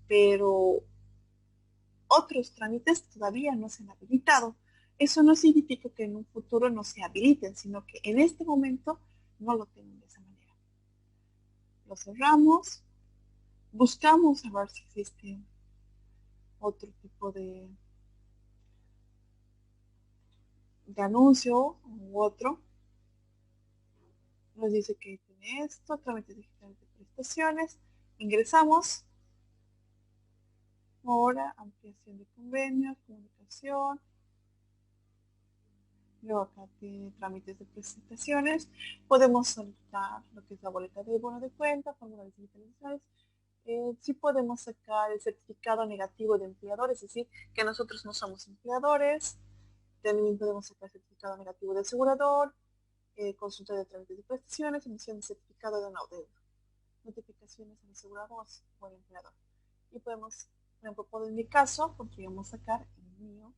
pero otros trámites todavía no se han habilitado. Eso no significa que en un futuro no se habiliten, sino que en este momento no lo tienen de esa manera. Lo cerramos, buscamos a ver si existe otro tipo de anuncio u otro. Nos dice que tiene esto, trámites digitales de prestaciones. Ingresamos. Ahora, ampliación de convenios, comunicación. Luego acá tiene trámites de presentaciones. Podemos solicitar lo que es la boleta de bono de cuenta, formularios digitalizados. Sí podemos sacar el certificado negativo de empleador, es decir, que nosotros no somos empleadores. También podemos sacar certificado negativo de asegurador, consulta de trámites de prestaciones, emisión de certificado de no deuda, notificaciones al asegurador o al empleador. Y podemos, por ejemplo, en mi caso, podríamos sacar el mío,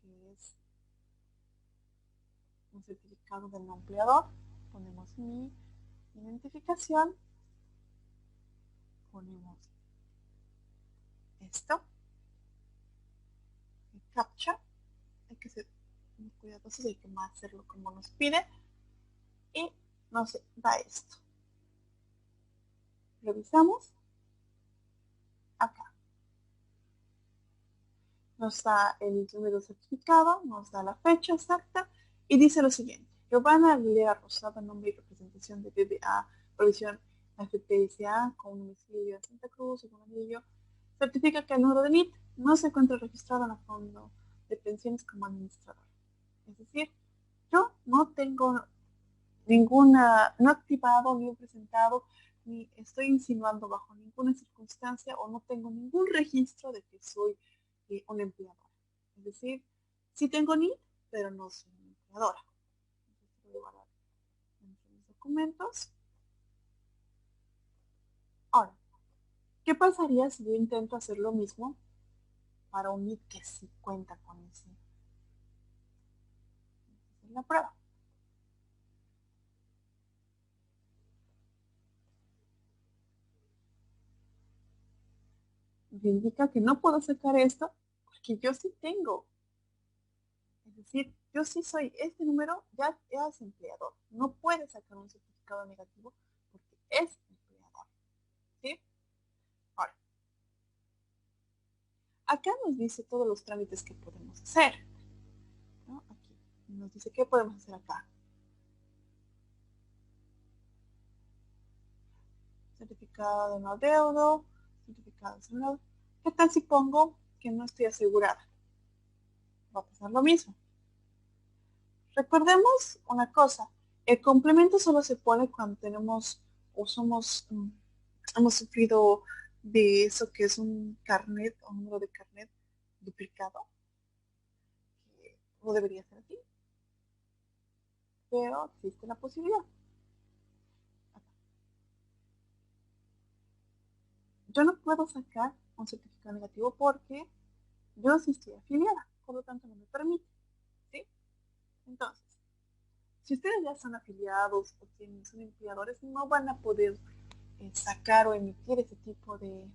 que es un certificado del no empleador. Ponemos mi identificación, ponemos esto, el captcha, hay que ser muy cuidadosos, hay que más hacerlo como nos pide, y nos da esto. Revisamos acá. Nos da el número certificado, nos da la fecha exacta y dice lo siguiente. Giovanna Aguilera Rosada, nombre y representación de BBA, provisión FPSA con domicilio en Santa Cruz, segundo anillo, certifica que el número de NIT no se encuentra registrado en el fondo de pensiones como administrador. Es decir, yo no tengo ninguna, no activado, ni he presentado, ni estoy insinuando bajo ninguna circunstancia o no tengo ningún registro de que soy una empleadora. Es decir, sí tengo NID, pero no soy una empleadora. Entonces, voy a guardar entre mis documentos. Ahora, ¿qué pasaría si yo intento hacer lo mismo para un NID que sí cuenta con ese? Esa es la prueba. Me indica que no puedo sacar esto porque yo sí tengo. Es decir, yo sí soy, este número ya es empleador. No puede sacar un certificado negativo porque es empleador. ¿Sí? Ahora, acá nos dice todos los trámites que podemos hacer. ¿No? Aquí nos dice qué podemos hacer acá. Certificado de no adeudo, certificado de salud. ¿Qué tal si pongo que no estoy asegurada? Va a pasar lo mismo. Recordemos una cosa, el complemento solo se pone cuando tenemos o somos, hemos sufrido de eso que es un carnet o número de carnet duplicado, que no debería ser así, pero existe la posibilidad. Yo no puedo sacar un certificado negativo porque yo sí estoy afiliada, por lo tanto no me permite, ¿sí? Entonces, si ustedes ya son afiliados o son empleadores, no van a poder sacar o emitir ese tipo de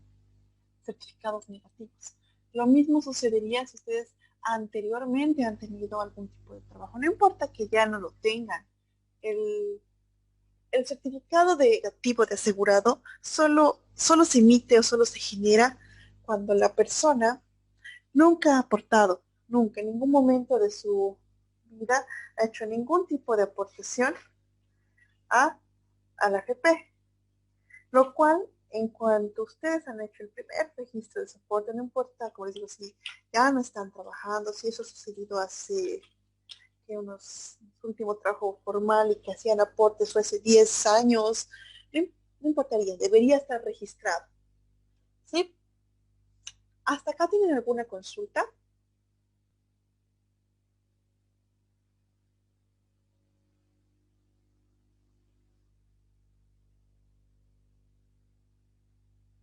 certificados negativos. Lo mismo sucedería si ustedes anteriormente han tenido algún tipo de trabajo. No importa que ya no lo tengan. El, el certificado de negativo de asegurado solo se emite o solo se genera cuando la persona nunca ha aportado, nunca, en ningún momento de su vida ha hecho ningún tipo de aportación a, a la AFP. Lo cual, en cuanto ustedes han hecho el primer registro de soporte, no importa, como les digo, si ya no están trabajando, si eso ha sucedido hace que su último trabajo formal y que hacían aportes fue hace 10 años, no, no importaría, debería estar registrado. ¿Sí? ¿Hasta acá tienen alguna consulta?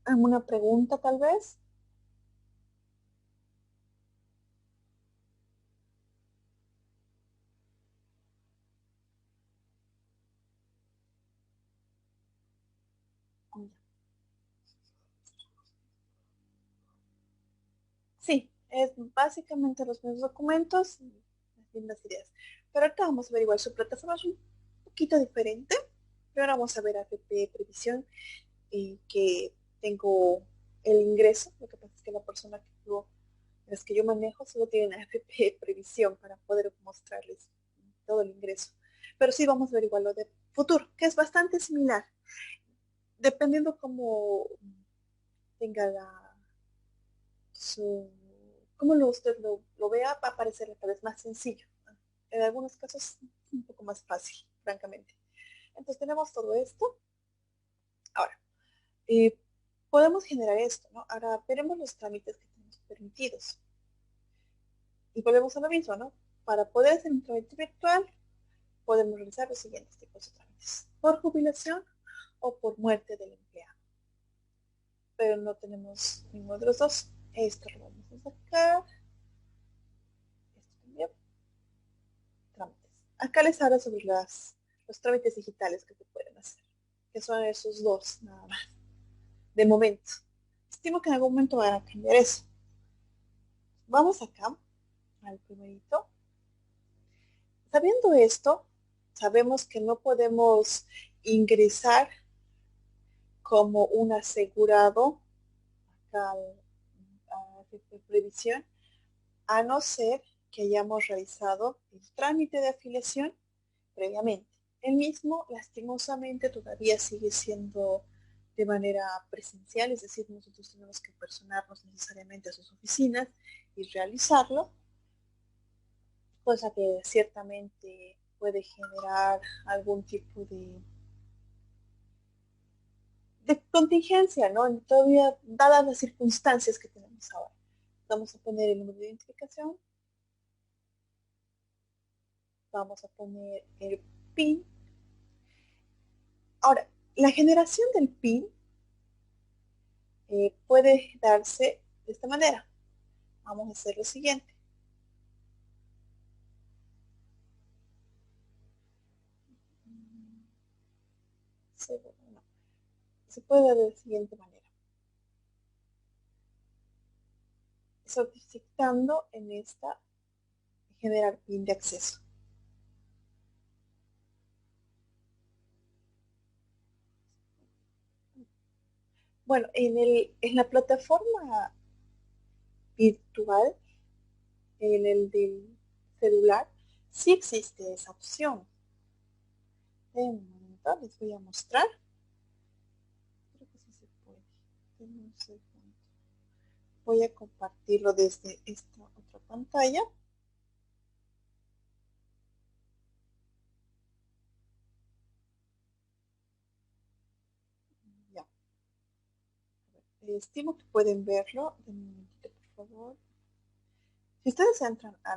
¿Alguna pregunta tal vez? Sí, es básicamente los mismos documentos y las mismas ideas. Pero ahorita vamos a ver igual su plataforma es un poquito diferente. Pero ahora vamos a ver AFP Previsión y que tengo el ingreso. Lo que pasa es que la persona las que yo manejo solo tienen AFP Previsión para poder mostrarles todo el ingreso. Pero sí vamos a ver igual lo de futuro, que es bastante similar. Dependiendo cómo tenga su, cómo usted lo vea, va a parecerle tal vez más sencillo. En algunos casos un poco más fácil, francamente. Entonces tenemos todo esto. Ahora, eh, podemos generar esto, ¿no? Ahora veremos los trámites que tenemos permitidos. Y volvemos a lo mismo, ¿no? Para poder hacer un trámite virtual, podemos realizar los siguientes tipos de trámites. Por jubilación o por muerte del empleado. Pero no tenemos ninguno de los dos. Esto lo vamos a sacar. Esto también. Trámites. Acá les hablo sobre los trámites digitales que se pueden hacer. Que son esos dos, nada más. De momento. Estimo que en algún momento van a cambiar eso. Vamos acá al primerito. Sabiendo esto, sabemos que no podemos ingresar como un asegurado acá a previsión, a no ser que hayamos realizado el trámite de afiliación previamente. El mismo, lastimosamente, todavía sigue siendo de manera presencial, es decir, nosotros tenemos que personarnos necesariamente a sus oficinas y realizarlo, cosa que ciertamente puede generar algún tipo de contingencia, ¿no? Todavía, dadas las circunstancias que tenemos ahora. Vamos a poner el número de identificación, vamos a poner el PIN. Ahora, la generación del PIN puede darse de esta manera. Vamos a hacer lo siguiente. Se puede dar de la siguiente manera. Solicitando en esta generar PIN de acceso. Bueno, en la plataforma virtual, en el del celular, sí existe esa opción. En un momento les voy a mostrar. Creo que sí se puede. No sé. Voy a compartirlo desde esta otra pantalla. Ya. Estimo que pueden verlo. Un momentito, por favor. Si ustedes entran a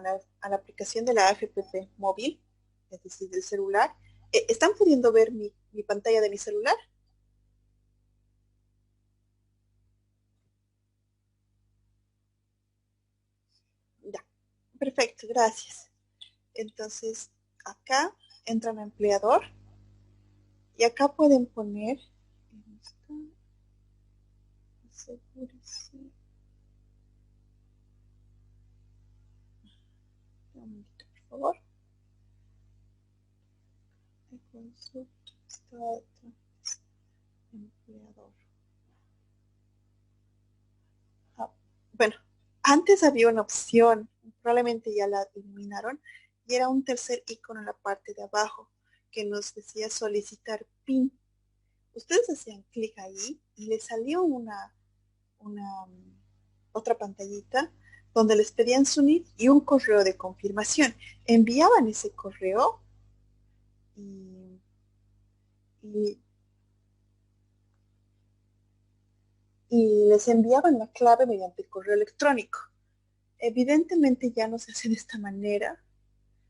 la aplicación de la AFPP móvil, es decir, del celular, ¿están pudiendo ver mi pantalla de mi celular? Ya, perfecto, gracias. Entonces, acá entran a empleador y acá pueden poner, un momentito, por favor. Empleador. Ah, bueno, antes había una opción, probablemente ya la eliminaron, y era un tercer icono en la parte de abajo que nos decía solicitar PIN. Ustedes hacían clic ahí y les salió una otra pantallita donde les pedían su NIP y un correo de confirmación. Enviaban ese correo y, y, y les enviaban la clave mediante correo electrónico. Evidentemente ya no se hace de esta manera,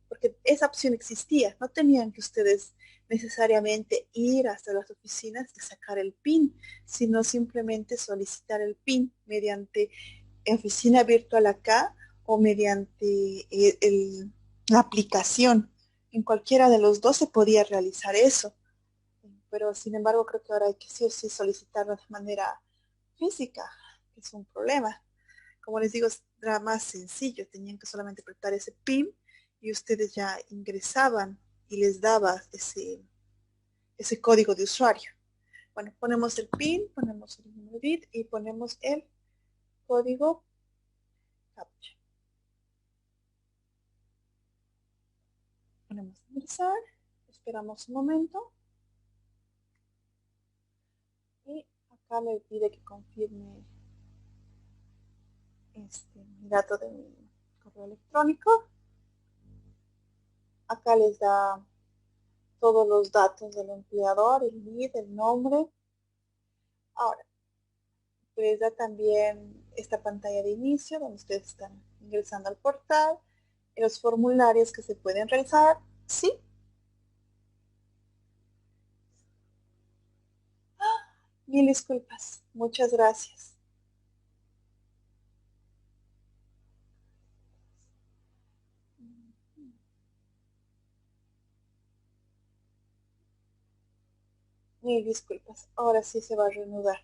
porque esa opción existía. No tenían que ustedes necesariamente ir hasta las oficinas y sacar el PIN, sino simplemente solicitar el PIN mediante oficina virtual acá o mediante la aplicación. En cualquiera de los dos se podía realizar eso. Pero sin embargo creo que ahora hay que sí o sí solicitarlo de manera física, que es un problema. como les digo, era más sencillo, tenían que solamente apretar ese PIN y ustedes ya ingresaban y les daba ese código de usuario. Bueno, ponemos el PIN, ponemos el número bit y ponemos el código captcha. Ponemos ingresar, esperamos un momento y acá me pide que confirme mi dato de mi correo electrónico. Acá les da todos los datos del empleador, el NID, el nombre. Ahora, les da también esta pantalla de inicio donde ustedes están ingresando al portal, los formularios que se pueden realizar, ¿sí? Mil disculpas, muchas gracias. Mil disculpas, ahora sí se va a reanudar.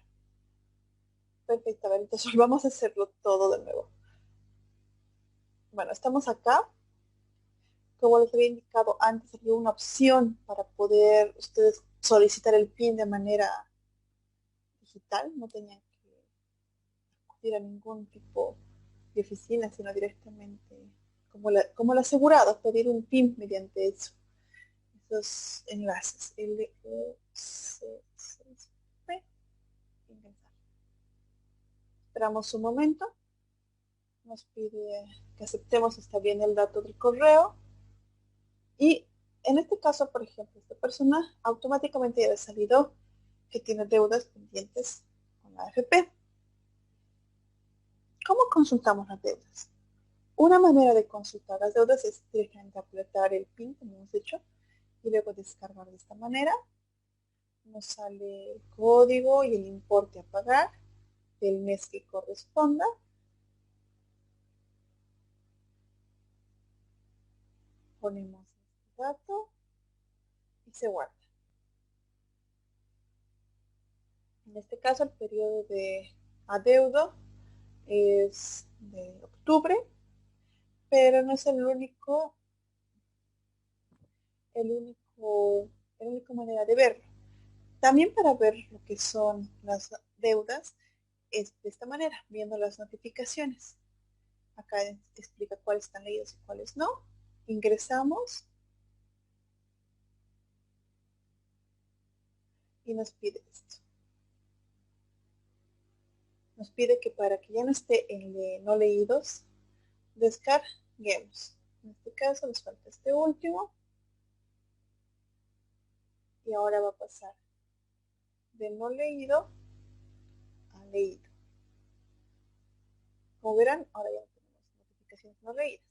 Perfectamente, entonces vamos a hacerlo todo de nuevo. Bueno, estamos acá. Como les había indicado antes, había una opción para poder ustedes solicitar el PIN de manera digital. No tenían que acudir a ningún tipo de oficina, sino directamente como el asegurado, pedir un PIN mediante esos enlaces. LUCCP. Esperamos un momento. Nos pide que aceptemos, está bien el dato del correo. Y en este caso, por ejemplo, esta persona automáticamente ya ha salido que tiene deudas pendientes con la AFP. ¿Cómo consultamos las deudas? Una manera de consultar las deudas es directamente apretar el PIN, como hemos hecho, y luego descargar de esta manera. Nos sale el código y el importe a pagar del mes que corresponda. Ponemos este dato y se guarda. En este caso, el periodo de adeudo es de octubre, pero no es la única manera de verlo. También para ver lo que son las deudas es de esta manera, viendo las notificaciones. Acá explica cuáles están leídos y cuáles no. Ingresamos y nos pide esto. Nos pide que para que ya no esté en no leídos, descarguemos. En este caso nos falta este último. Y ahora va a pasar de no leído a leído. Como verán, ahora ya tenemos notificaciones no leídas.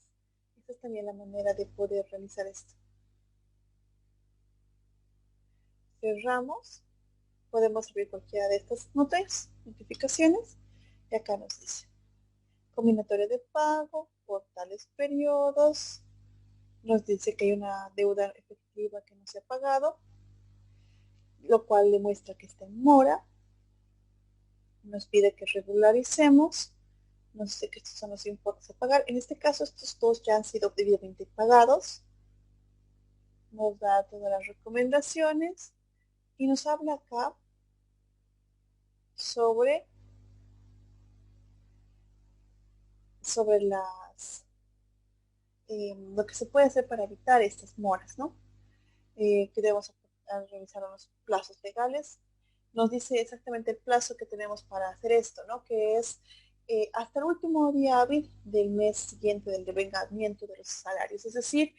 Esta es también la manera de poder realizar esto. Cerramos. Podemos abrir cualquiera de estas notificaciones. Y acá nos dice combinatoria de pago, por tales periodos. Nos dice que hay una deuda efectiva que no se ha pagado, lo cual demuestra que está en mora. Nos pide que regularicemos. Nos dice que estos son los importes a pagar. En este caso, estos dos ya han sido debidamente pagados. Nos da todas las recomendaciones y nos habla acá sobre lo que se puede hacer para evitar estas moras, ¿no? Que debemos revisar los plazos legales. Nos dice exactamente el plazo que tenemos para hacer esto, ¿no? Que es hasta el último día hábil del mes siguiente del devengamiento de los salarios. Es decir,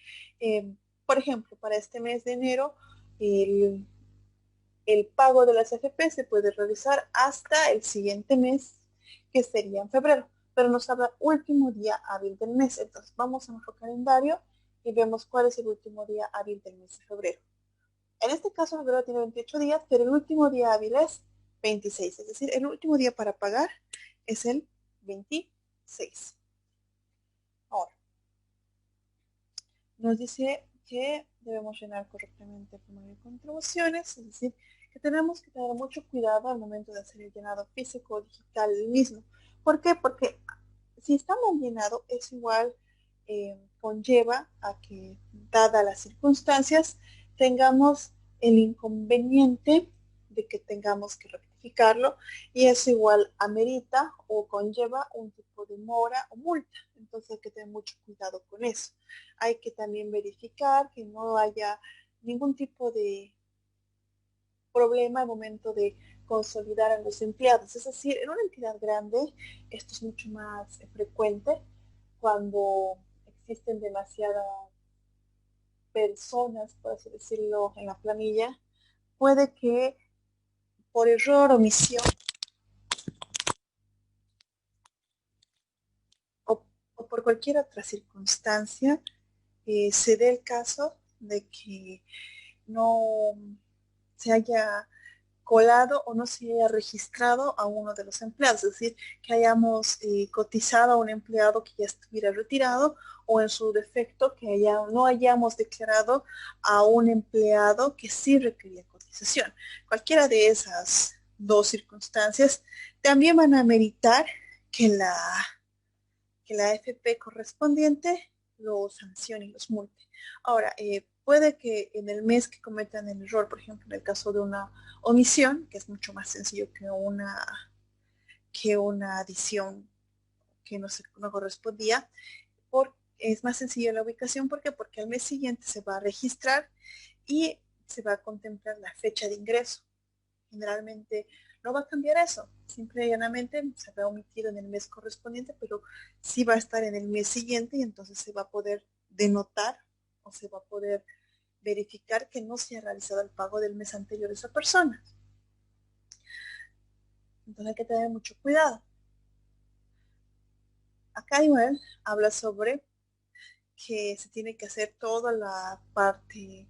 por ejemplo, para este mes de enero, el pago de las AFP se puede realizar hasta el siguiente mes, que sería en febrero, pero nos habla último día hábil del mes. Entonces vamos a nuestro calendario y vemos cuál es el último día hábil del mes de febrero. En este caso, febrero tiene 28 días, pero el último día hábil es 26, es decir, el último día para pagar es el 26. Ahora, nos dice que debemos llenar correctamente el formulario de contribuciones, es decir, que tenemos que tener mucho cuidado al momento de hacer el llenado físico o digital del mismo. ¿Por qué? Porque si está mal llenado, es igual, conlleva a que, dadas las circunstancias, tengamos el inconveniente de que tengamos que rectificarlo y eso igual amerita o conlleva un tipo de mora o multa. Entonces hay que tener mucho cuidado con eso. Hay que también verificar que no haya ningún tipo de problema al momento de consolidar a los empleados. Es decir, en una entidad grande esto es mucho más frecuente cuando existen demasiadas personas, por así decirlo, en la planilla. Puede que por error, omisión o, o por cualquier otra circunstancia se dé el caso de que no se haya colado o no se haya registrado a uno de los empleados, es decir, que hayamos cotizado a un empleado que ya estuviera retirado o en su defecto que no hayamos declarado a un empleado que sí requería cotización. Cualquiera de esas dos circunstancias también van a meritar que la AFP correspondiente los sancione y los multe. Ahora, puede que en el mes que cometan el error, por ejemplo, en el caso de una omisión, que es mucho más sencillo que una adición que no correspondía, es más sencillo la ubicación. ¿Por qué? Porque al mes siguiente se va a registrar y se va a contemplar la fecha de ingreso. Generalmente no va a cambiar eso, simple y llanamente se va a omitir en el mes correspondiente, pero sí va a estar en el mes siguiente y entonces se va a poder denotar o se va a poder verificar que no se ha realizado el pago del mes anterior de esa persona. Entonces hay que tener mucho cuidado. Acá igual habla sobre que se tiene que hacer toda la parte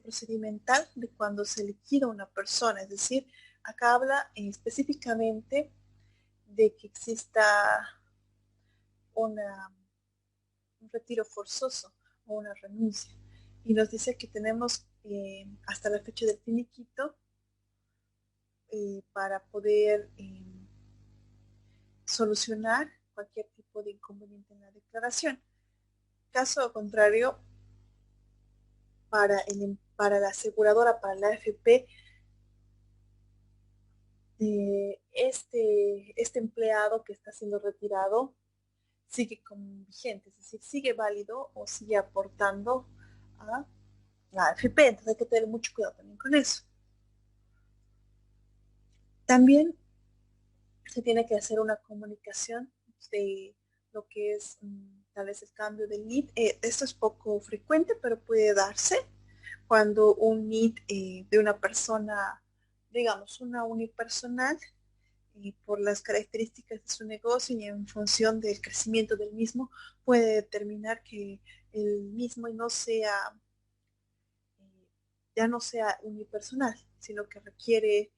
procedimental de cuando se liquida una persona, es decir, acá habla específicamente de que exista una, un retiro forzoso o una renuncia. Y nos dice que tenemos hasta la fecha del finiquito para poder solucionar cualquier tipo de inconveniente en la declaración. Caso contrario, para la aseguradora, para la AFP, este empleado que está siendo retirado sigue como vigente, es decir, sigue válido o sigue aportando a la AFP, entonces hay que tener mucho cuidado también con eso. También se tiene que hacer una comunicación de lo que es tal vez el cambio del NID. Esto es poco frecuente, pero puede darse cuando un NID de una persona, digamos, una unipersonal, por las características de su negocio y en función del crecimiento del mismo, puede determinar que el mismo no sea, ya no sea unipersonal, sino que requiere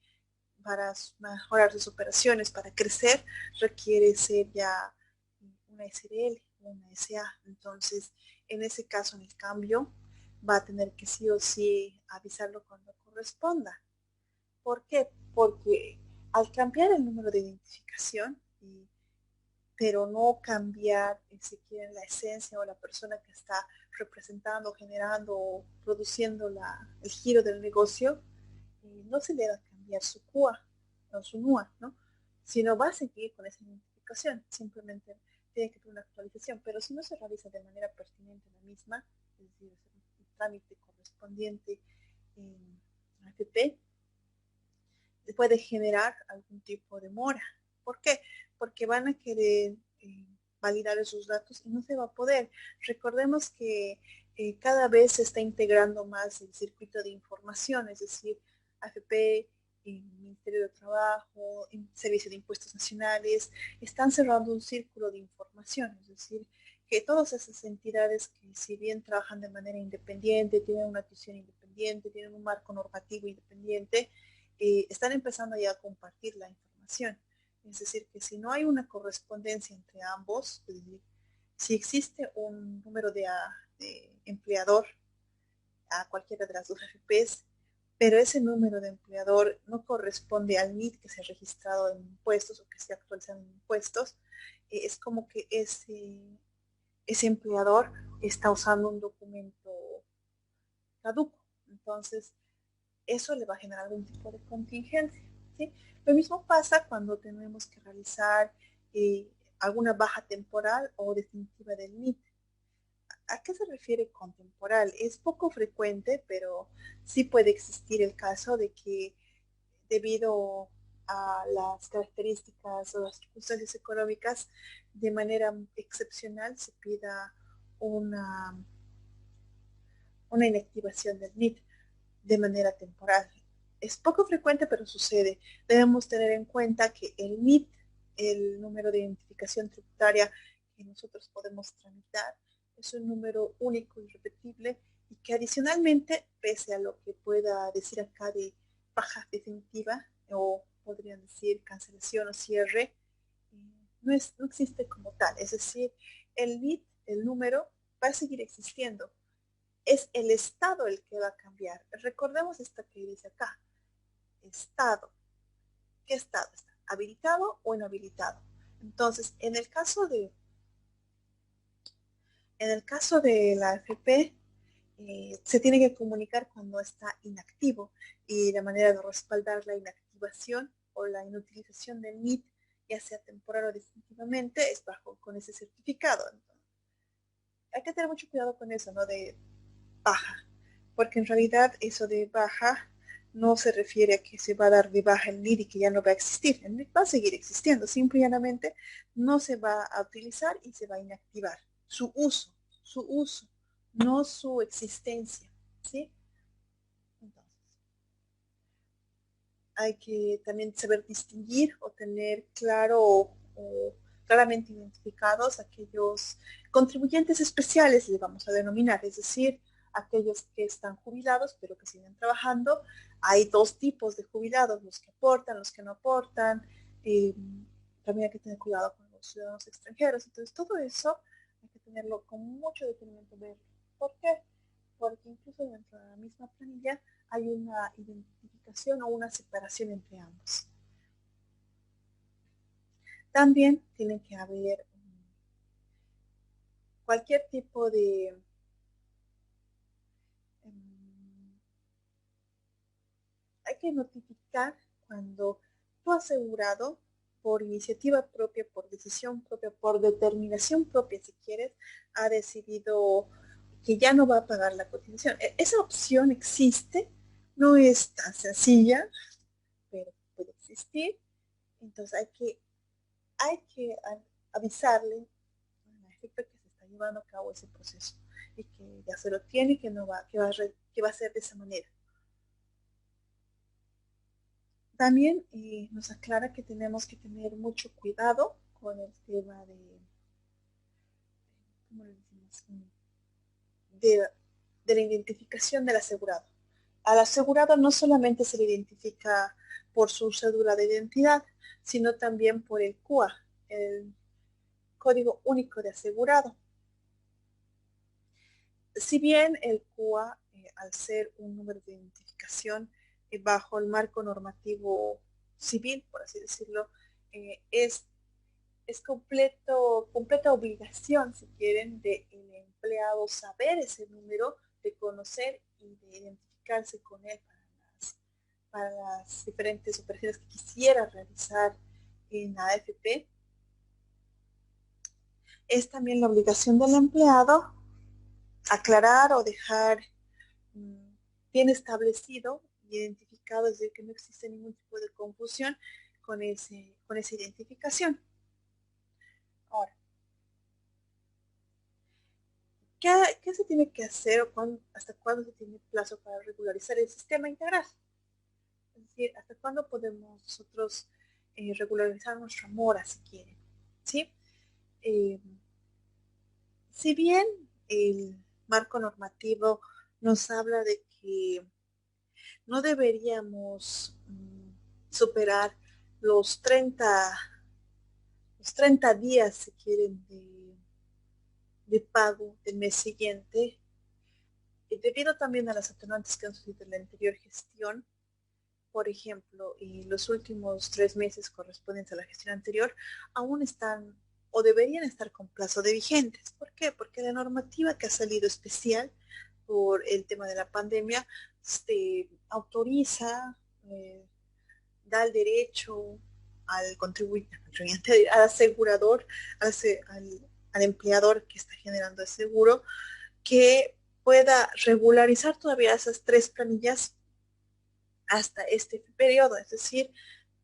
para mejorar sus operaciones, para crecer, requiere ser ya una SRL o una SA. Entonces, en ese caso, en el cambio, va a tener que sí o sí avisarlo cuando corresponda. ¿Por qué? Porque al cambiar el número de identificación, pero no cambiar si quieren la esencia o la persona que está representando, generando o produciendo el giro del negocio, no se le va a cambiar su CUA o su NUA, ¿no? Sino va a seguir con esa identificación, simplemente tiene que tener una actualización, pero si no se realiza de manera pertinente la misma, es decir, el trámite correspondiente en AFP, puede generar algún tipo de mora. ¿Por qué? Porque van a querer validar esos datos y no se va a poder. Recordemos que cada vez se está integrando más el circuito de información, es decir, AFP, el Ministerio de Trabajo, el Servicio de Impuestos Nacionales, están cerrando un círculo de información, es decir, que todas esas entidades que si bien trabajan de manera independiente, tienen una atención independiente, tienen un marco normativo independiente, están empezando ya a compartir la información. Es decir, que si no hay una correspondencia entre ambos, es decir, si existe un número de empleador a cualquiera de las dos AFPs, pero ese número de empleador no corresponde al NIT que se ha registrado en impuestos o que se ha actualizado en impuestos. Es como que ese empleador está usando un documento caduco. Entonces, eso le va a generar algún tipo de contingencia, ¿sí? Lo mismo pasa cuando tenemos que realizar alguna baja temporal o definitiva del NIT. ¿A qué se refiere con temporal? Es poco frecuente, pero sí puede existir el caso de que debido a las características o las circunstancias económicas, de manera excepcional se pida una, una inactivación del NIT de manera temporal. Es poco frecuente, pero sucede. Debemos tener en cuenta que el NIT, el número de identificación tributaria que nosotros podemos tramitar, es un número único y repetible y que adicionalmente, pese a lo que pueda decir acá de baja definitiva o podrían decir cancelación o cierre, no existe como tal. Es decir, el NIT, el número, va a seguir existiendo, es el estado el que va a cambiar. Recordemos esta que dice acá, estado. ¿Qué estado está? ¿Habilitado o inhabilitado? Entonces, en el caso de la AFP, se tiene que comunicar cuando está inactivo y la manera de respaldar la inactivación o la inutilización del NIT, ya sea temporal o definitivamente, es bajo con ese certificado. Entonces, hay que tener mucho cuidado con eso, ¿no? De baja, porque en realidad eso de baja no se refiere a que se va a dar de baja el NID y que ya no va a existir. El NID va a seguir existiendo, simple y llanamente no se va a utilizar y se va a inactivar. Su uso, no su existencia, ¿sí? Entonces, hay que también saber distinguir o tener claro o claramente identificados aquellos contribuyentes especiales, les vamos a denominar, es decir, aquellos que están jubilados pero que siguen trabajando. Hay dos tipos de jubilados, los que aportan, los que no aportan. Eh, También hay que tener cuidado con los ciudadanos extranjeros. Entonces, todo eso hay que tenerlo con mucho detenimiento. Ver por qué, porque incluso dentro de la misma planilla hay una identificación o una separación entre ambos. También tiene que haber cualquier tipo de hay que notificar cuando tu asegurado, por iniciativa propia, por decisión propia, por determinación propia, si quieres, ha decidido que ya no va a pagar la cotización. Esa opción existe, no es tan sencilla, pero puede existir. Entonces hay que avisarle a la jefe que se está llevando a cabo ese proceso y que ya se lo tiene y que no va, que va a ser de esa manera. También nos aclara que tenemos que tener mucho cuidado con el tema ¿cómo le decimos? De la identificación del asegurado. Al asegurado no solamente se le identifica por su cédula de identidad, sino también por el CUA, el Código Único de Asegurado. Si bien el CUA, al ser un número de identificación bajo el marco normativo civil, por así decirlo, es completa obligación, si quieren, del empleado saber ese número, de conocer y de identificarse con él para las diferentes operaciones que quisiera realizar en la AFP. Es también la obligación del empleado aclarar o dejar bien establecido y identificado, es decir, que no existe ningún tipo de confusión con esa identificación. Ahora, ¿qué se tiene que hacer o hasta cuándo se tiene plazo para regularizar el sistema integral? Es decir, ¿hasta cuándo podemos nosotros regularizar nuestra mora si quieren? ¿Sí? Eh, si bien el marco normativo nos habla de que no deberíamos superar los 30 días, si quieren, de pago del mes siguiente, debido también a las atenuantes que han sucedido en la anterior gestión, por ejemplo, y los últimos 3 meses correspondientes a la gestión anterior, aún están o deberían estar con plazo de vigentes. ¿Por qué? Porque la normativa que ha salido especial por el tema de la pandemia autoriza, da el derecho al contribuyente, al asegurador, al, al empleador que está generando el seguro, que pueda regularizar todavía esas 3 planillas hasta este periodo. Es decir,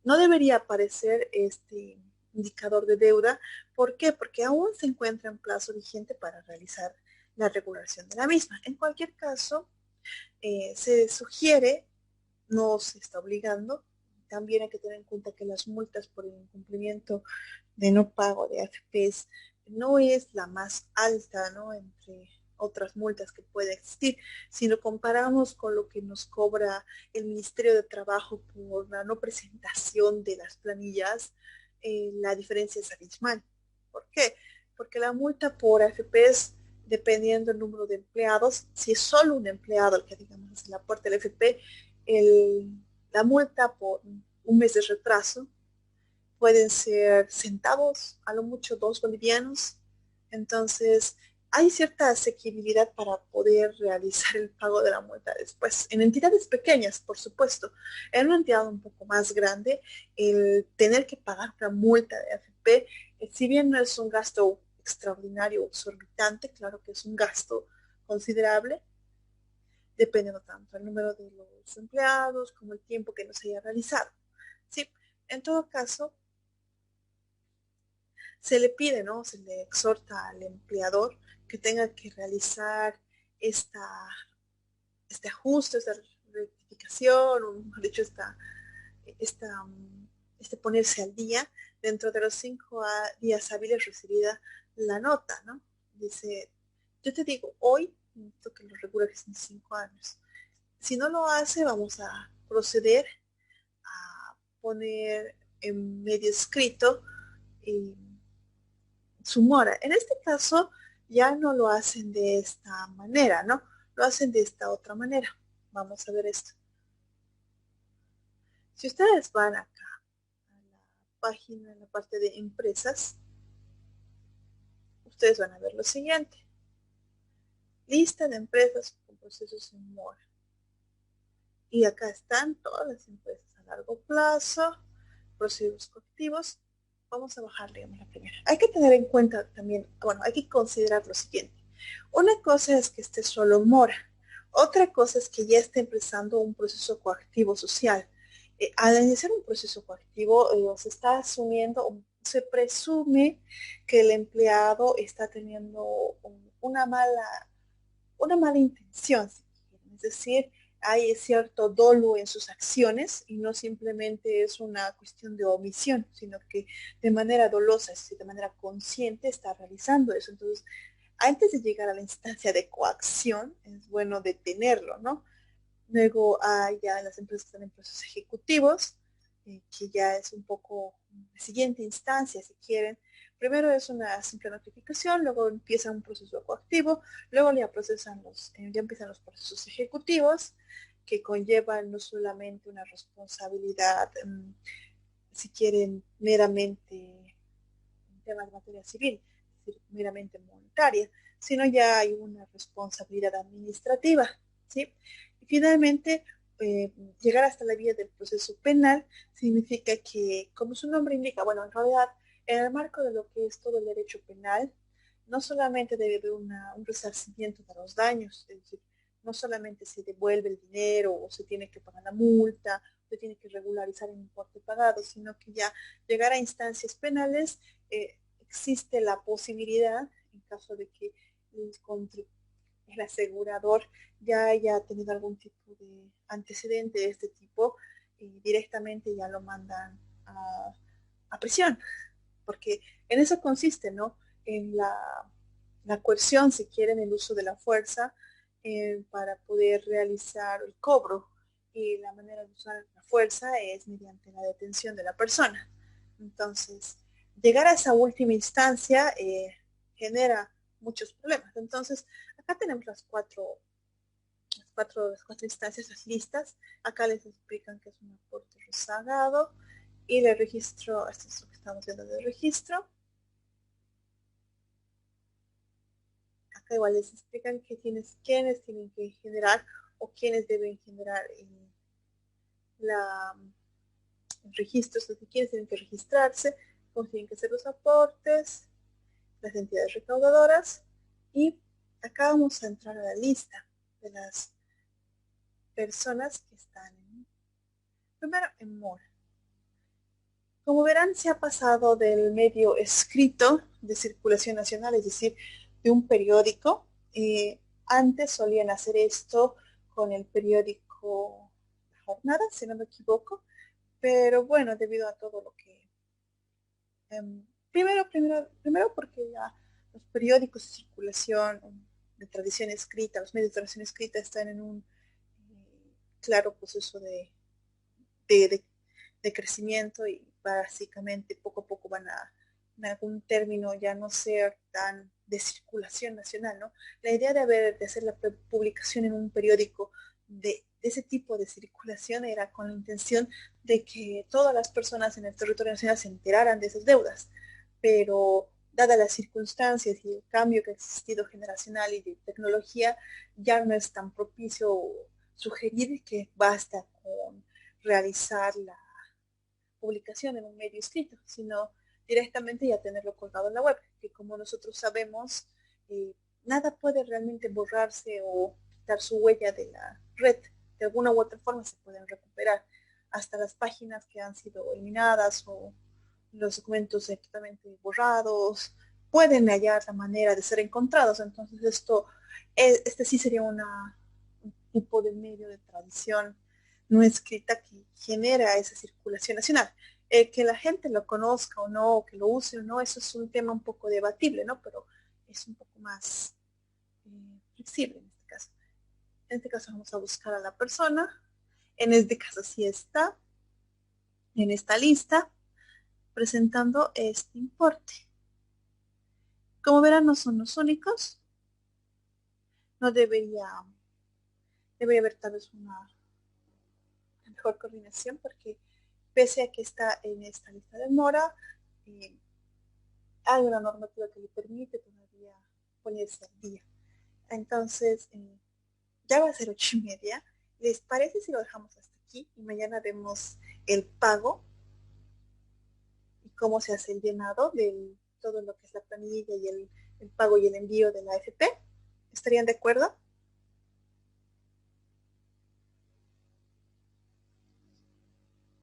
no debería aparecer este indicador de deuda. ¿Por qué? Porque aún se encuentra en plazo vigente para realizar la regulación de la misma. En cualquier caso, se sugiere, no se está obligando, también hay que tener en cuenta que las multas por el incumplimiento de no pago de AFPs no es la más alta, ¿no? Entre otras multas que puede existir. Si lo comparamos con lo que nos cobra el Ministerio de Trabajo por la no presentación de las planillas, la diferencia es abismal. ¿Por qué? Porque la multa por AFPs, dependiendo del número de empleados, si es solo un empleado el que, digamos, hace el aporte del AFP, la multa por un mes de retraso pueden ser centavos, a lo mucho 2 bolivianos. Entonces, hay cierta asequibilidad para poder realizar el pago de la multa después. En entidades pequeñas, por supuesto. En una entidad un poco más grande, el tener que pagar una multa de AFP, si bien no es un gasto extraordinario o exorbitante, claro que es un gasto considerable, dependiendo tanto del número de los empleados como el tiempo que no se haya realizado. ¿Sí? En todo caso, se le pide, ¿no? Se le exhorta al empleador que tenga que realizar este ajuste, esta rectificación, o mejor dicho, esta, este ponerse al día dentro de los 5 días hábiles recibida la nota, ¿no? Dice, yo te digo, hoy, esto que lo regula que son 5 años, si no lo hace, vamos a proceder a poner en medio escrito eh, su mora. En este caso, ya no lo hacen de esta manera, ¿no? Lo hacen de esta otra manera. Vamos a ver esto. Si ustedes van acá a la página, en la parte de empresas, ustedes van a ver lo siguiente. Lista de empresas con procesos en mora. Y acá están todas las empresas a largo plazo, procesos coactivos. Vamos a bajar, digamos, la primera. Hay que tener en cuenta también, bueno, hay que considerar lo siguiente. Una cosa es que esté solo mora. Otra cosa es que ya esté empezando un proceso coactivo social. Al iniciar un proceso coactivo, se está asumiendo, se presume que el empleado está teniendo una mala intención, si quieren. Es decir, hay cierto dolo en sus acciones y no simplemente es una cuestión de omisión, sino que de manera dolosa, es decir, de manera consciente está realizando eso. Entonces, antes de llegar a la instancia de coacción, es bueno detenerlo, ¿no? Luego hay ya las empresas que están en procesos ejecutivos, que ya es un poco la siguiente instancia, si quieren. Primero es una simple notificación, luego empieza un proceso coactivo, luego ya empiezan los procesos ejecutivos, que conllevan no solamente una responsabilidad, si quieren, meramente en temas de materia civil, es decir, meramente monetaria, sino ya hay una responsabilidad administrativa, ¿sí? Y finalmente, eh, llegar hasta la vía del proceso penal significa que, como su nombre indica, bueno, en realidad, en el marco de lo que es todo el derecho penal, no solamente debe haber un resarcimiento de los daños, es decir, no solamente se devuelve el dinero o se tiene que pagar la multa, se tiene que regularizar el importe pagado, sino que ya llegar a instancias penales, existe la posibilidad, en caso de que el asegurador ya haya tenido algún tipo de antecedente de este tipo, directamente ya lo mandan a prisión, porque en eso consiste, ¿no? En la coerción, si quieren, el uso de la fuerza para poder realizar el cobro. Y la manera de usar la fuerza es mediante la detención de la persona. Entonces, llegar a esa última instancia genera muchos problemas. Entonces, acá tenemos las cuatro las cuatro instancias, las listas. Acá les explican que es un aporte rezagado y de registro, esto es lo que estamos viendo del registro. Acá igual les explican que quiénes tienen que generar o quiénes deben generar el registro, o sea, quiénes tienen que registrarse, cómo tienen que ser los aportes, las entidades recaudadoras, y acá vamos a entrar a la lista de las personas que están primero en mora. Como verán, se ha pasado del medio escrito de circulación nacional, es decir, de un periódico. Antes solían hacer esto con el periódico La Jornada, si no me equivoco, pero bueno, debido a todo lo que... primero porque ya los periódicos de circulación de tradición escrita, los medios de tradición escrita están en un claro proceso de, de crecimiento y básicamente poco a poco van a en algún término ya no ser tan de circulación nacional, ¿no? La idea de hacer la publicación en un periódico de ese tipo de circulación era con la intención de que todas las personas en el territorio nacional se enteraran de esas deudas, pero dadas las circunstancias y el cambio que ha existido generacional y de tecnología, ya no es tan propicio sugerir que basta con realizar la publicación en un medio escrito, sino directamente ya tenerlo colgado en la web, que como nosotros sabemos, nada puede realmente borrarse o quitar su huella de la red. De alguna u otra forma se pueden recuperar hasta las páginas que han sido eliminadas o los documentos directamente borrados, pueden hallar la manera de ser encontrados. Entonces este sí sería un tipo de medio de tradición no escrita que genera esa circulación nacional. Que la gente lo conozca o no, que lo use o no, eso es un tema un poco debatible, ¿no? Pero es un poco más flexible en este caso. En este caso vamos a buscar a la persona. En este caso sí está en esta lista presentando este importe. Como verán, no son los únicos. No debería haber tal vez una mejor coordinación porque pese a que está en esta lista de mora, eh, hay una normativa que le permite todavía ponerse al día. Entonces, ya va a ser 8:30. ¿Les parece si lo dejamos hasta aquí? Y mañana vemos el pago y cómo se hace el llenado de todo lo que es la planilla y el pago y el envío de la AFP. ¿Estarían de acuerdo?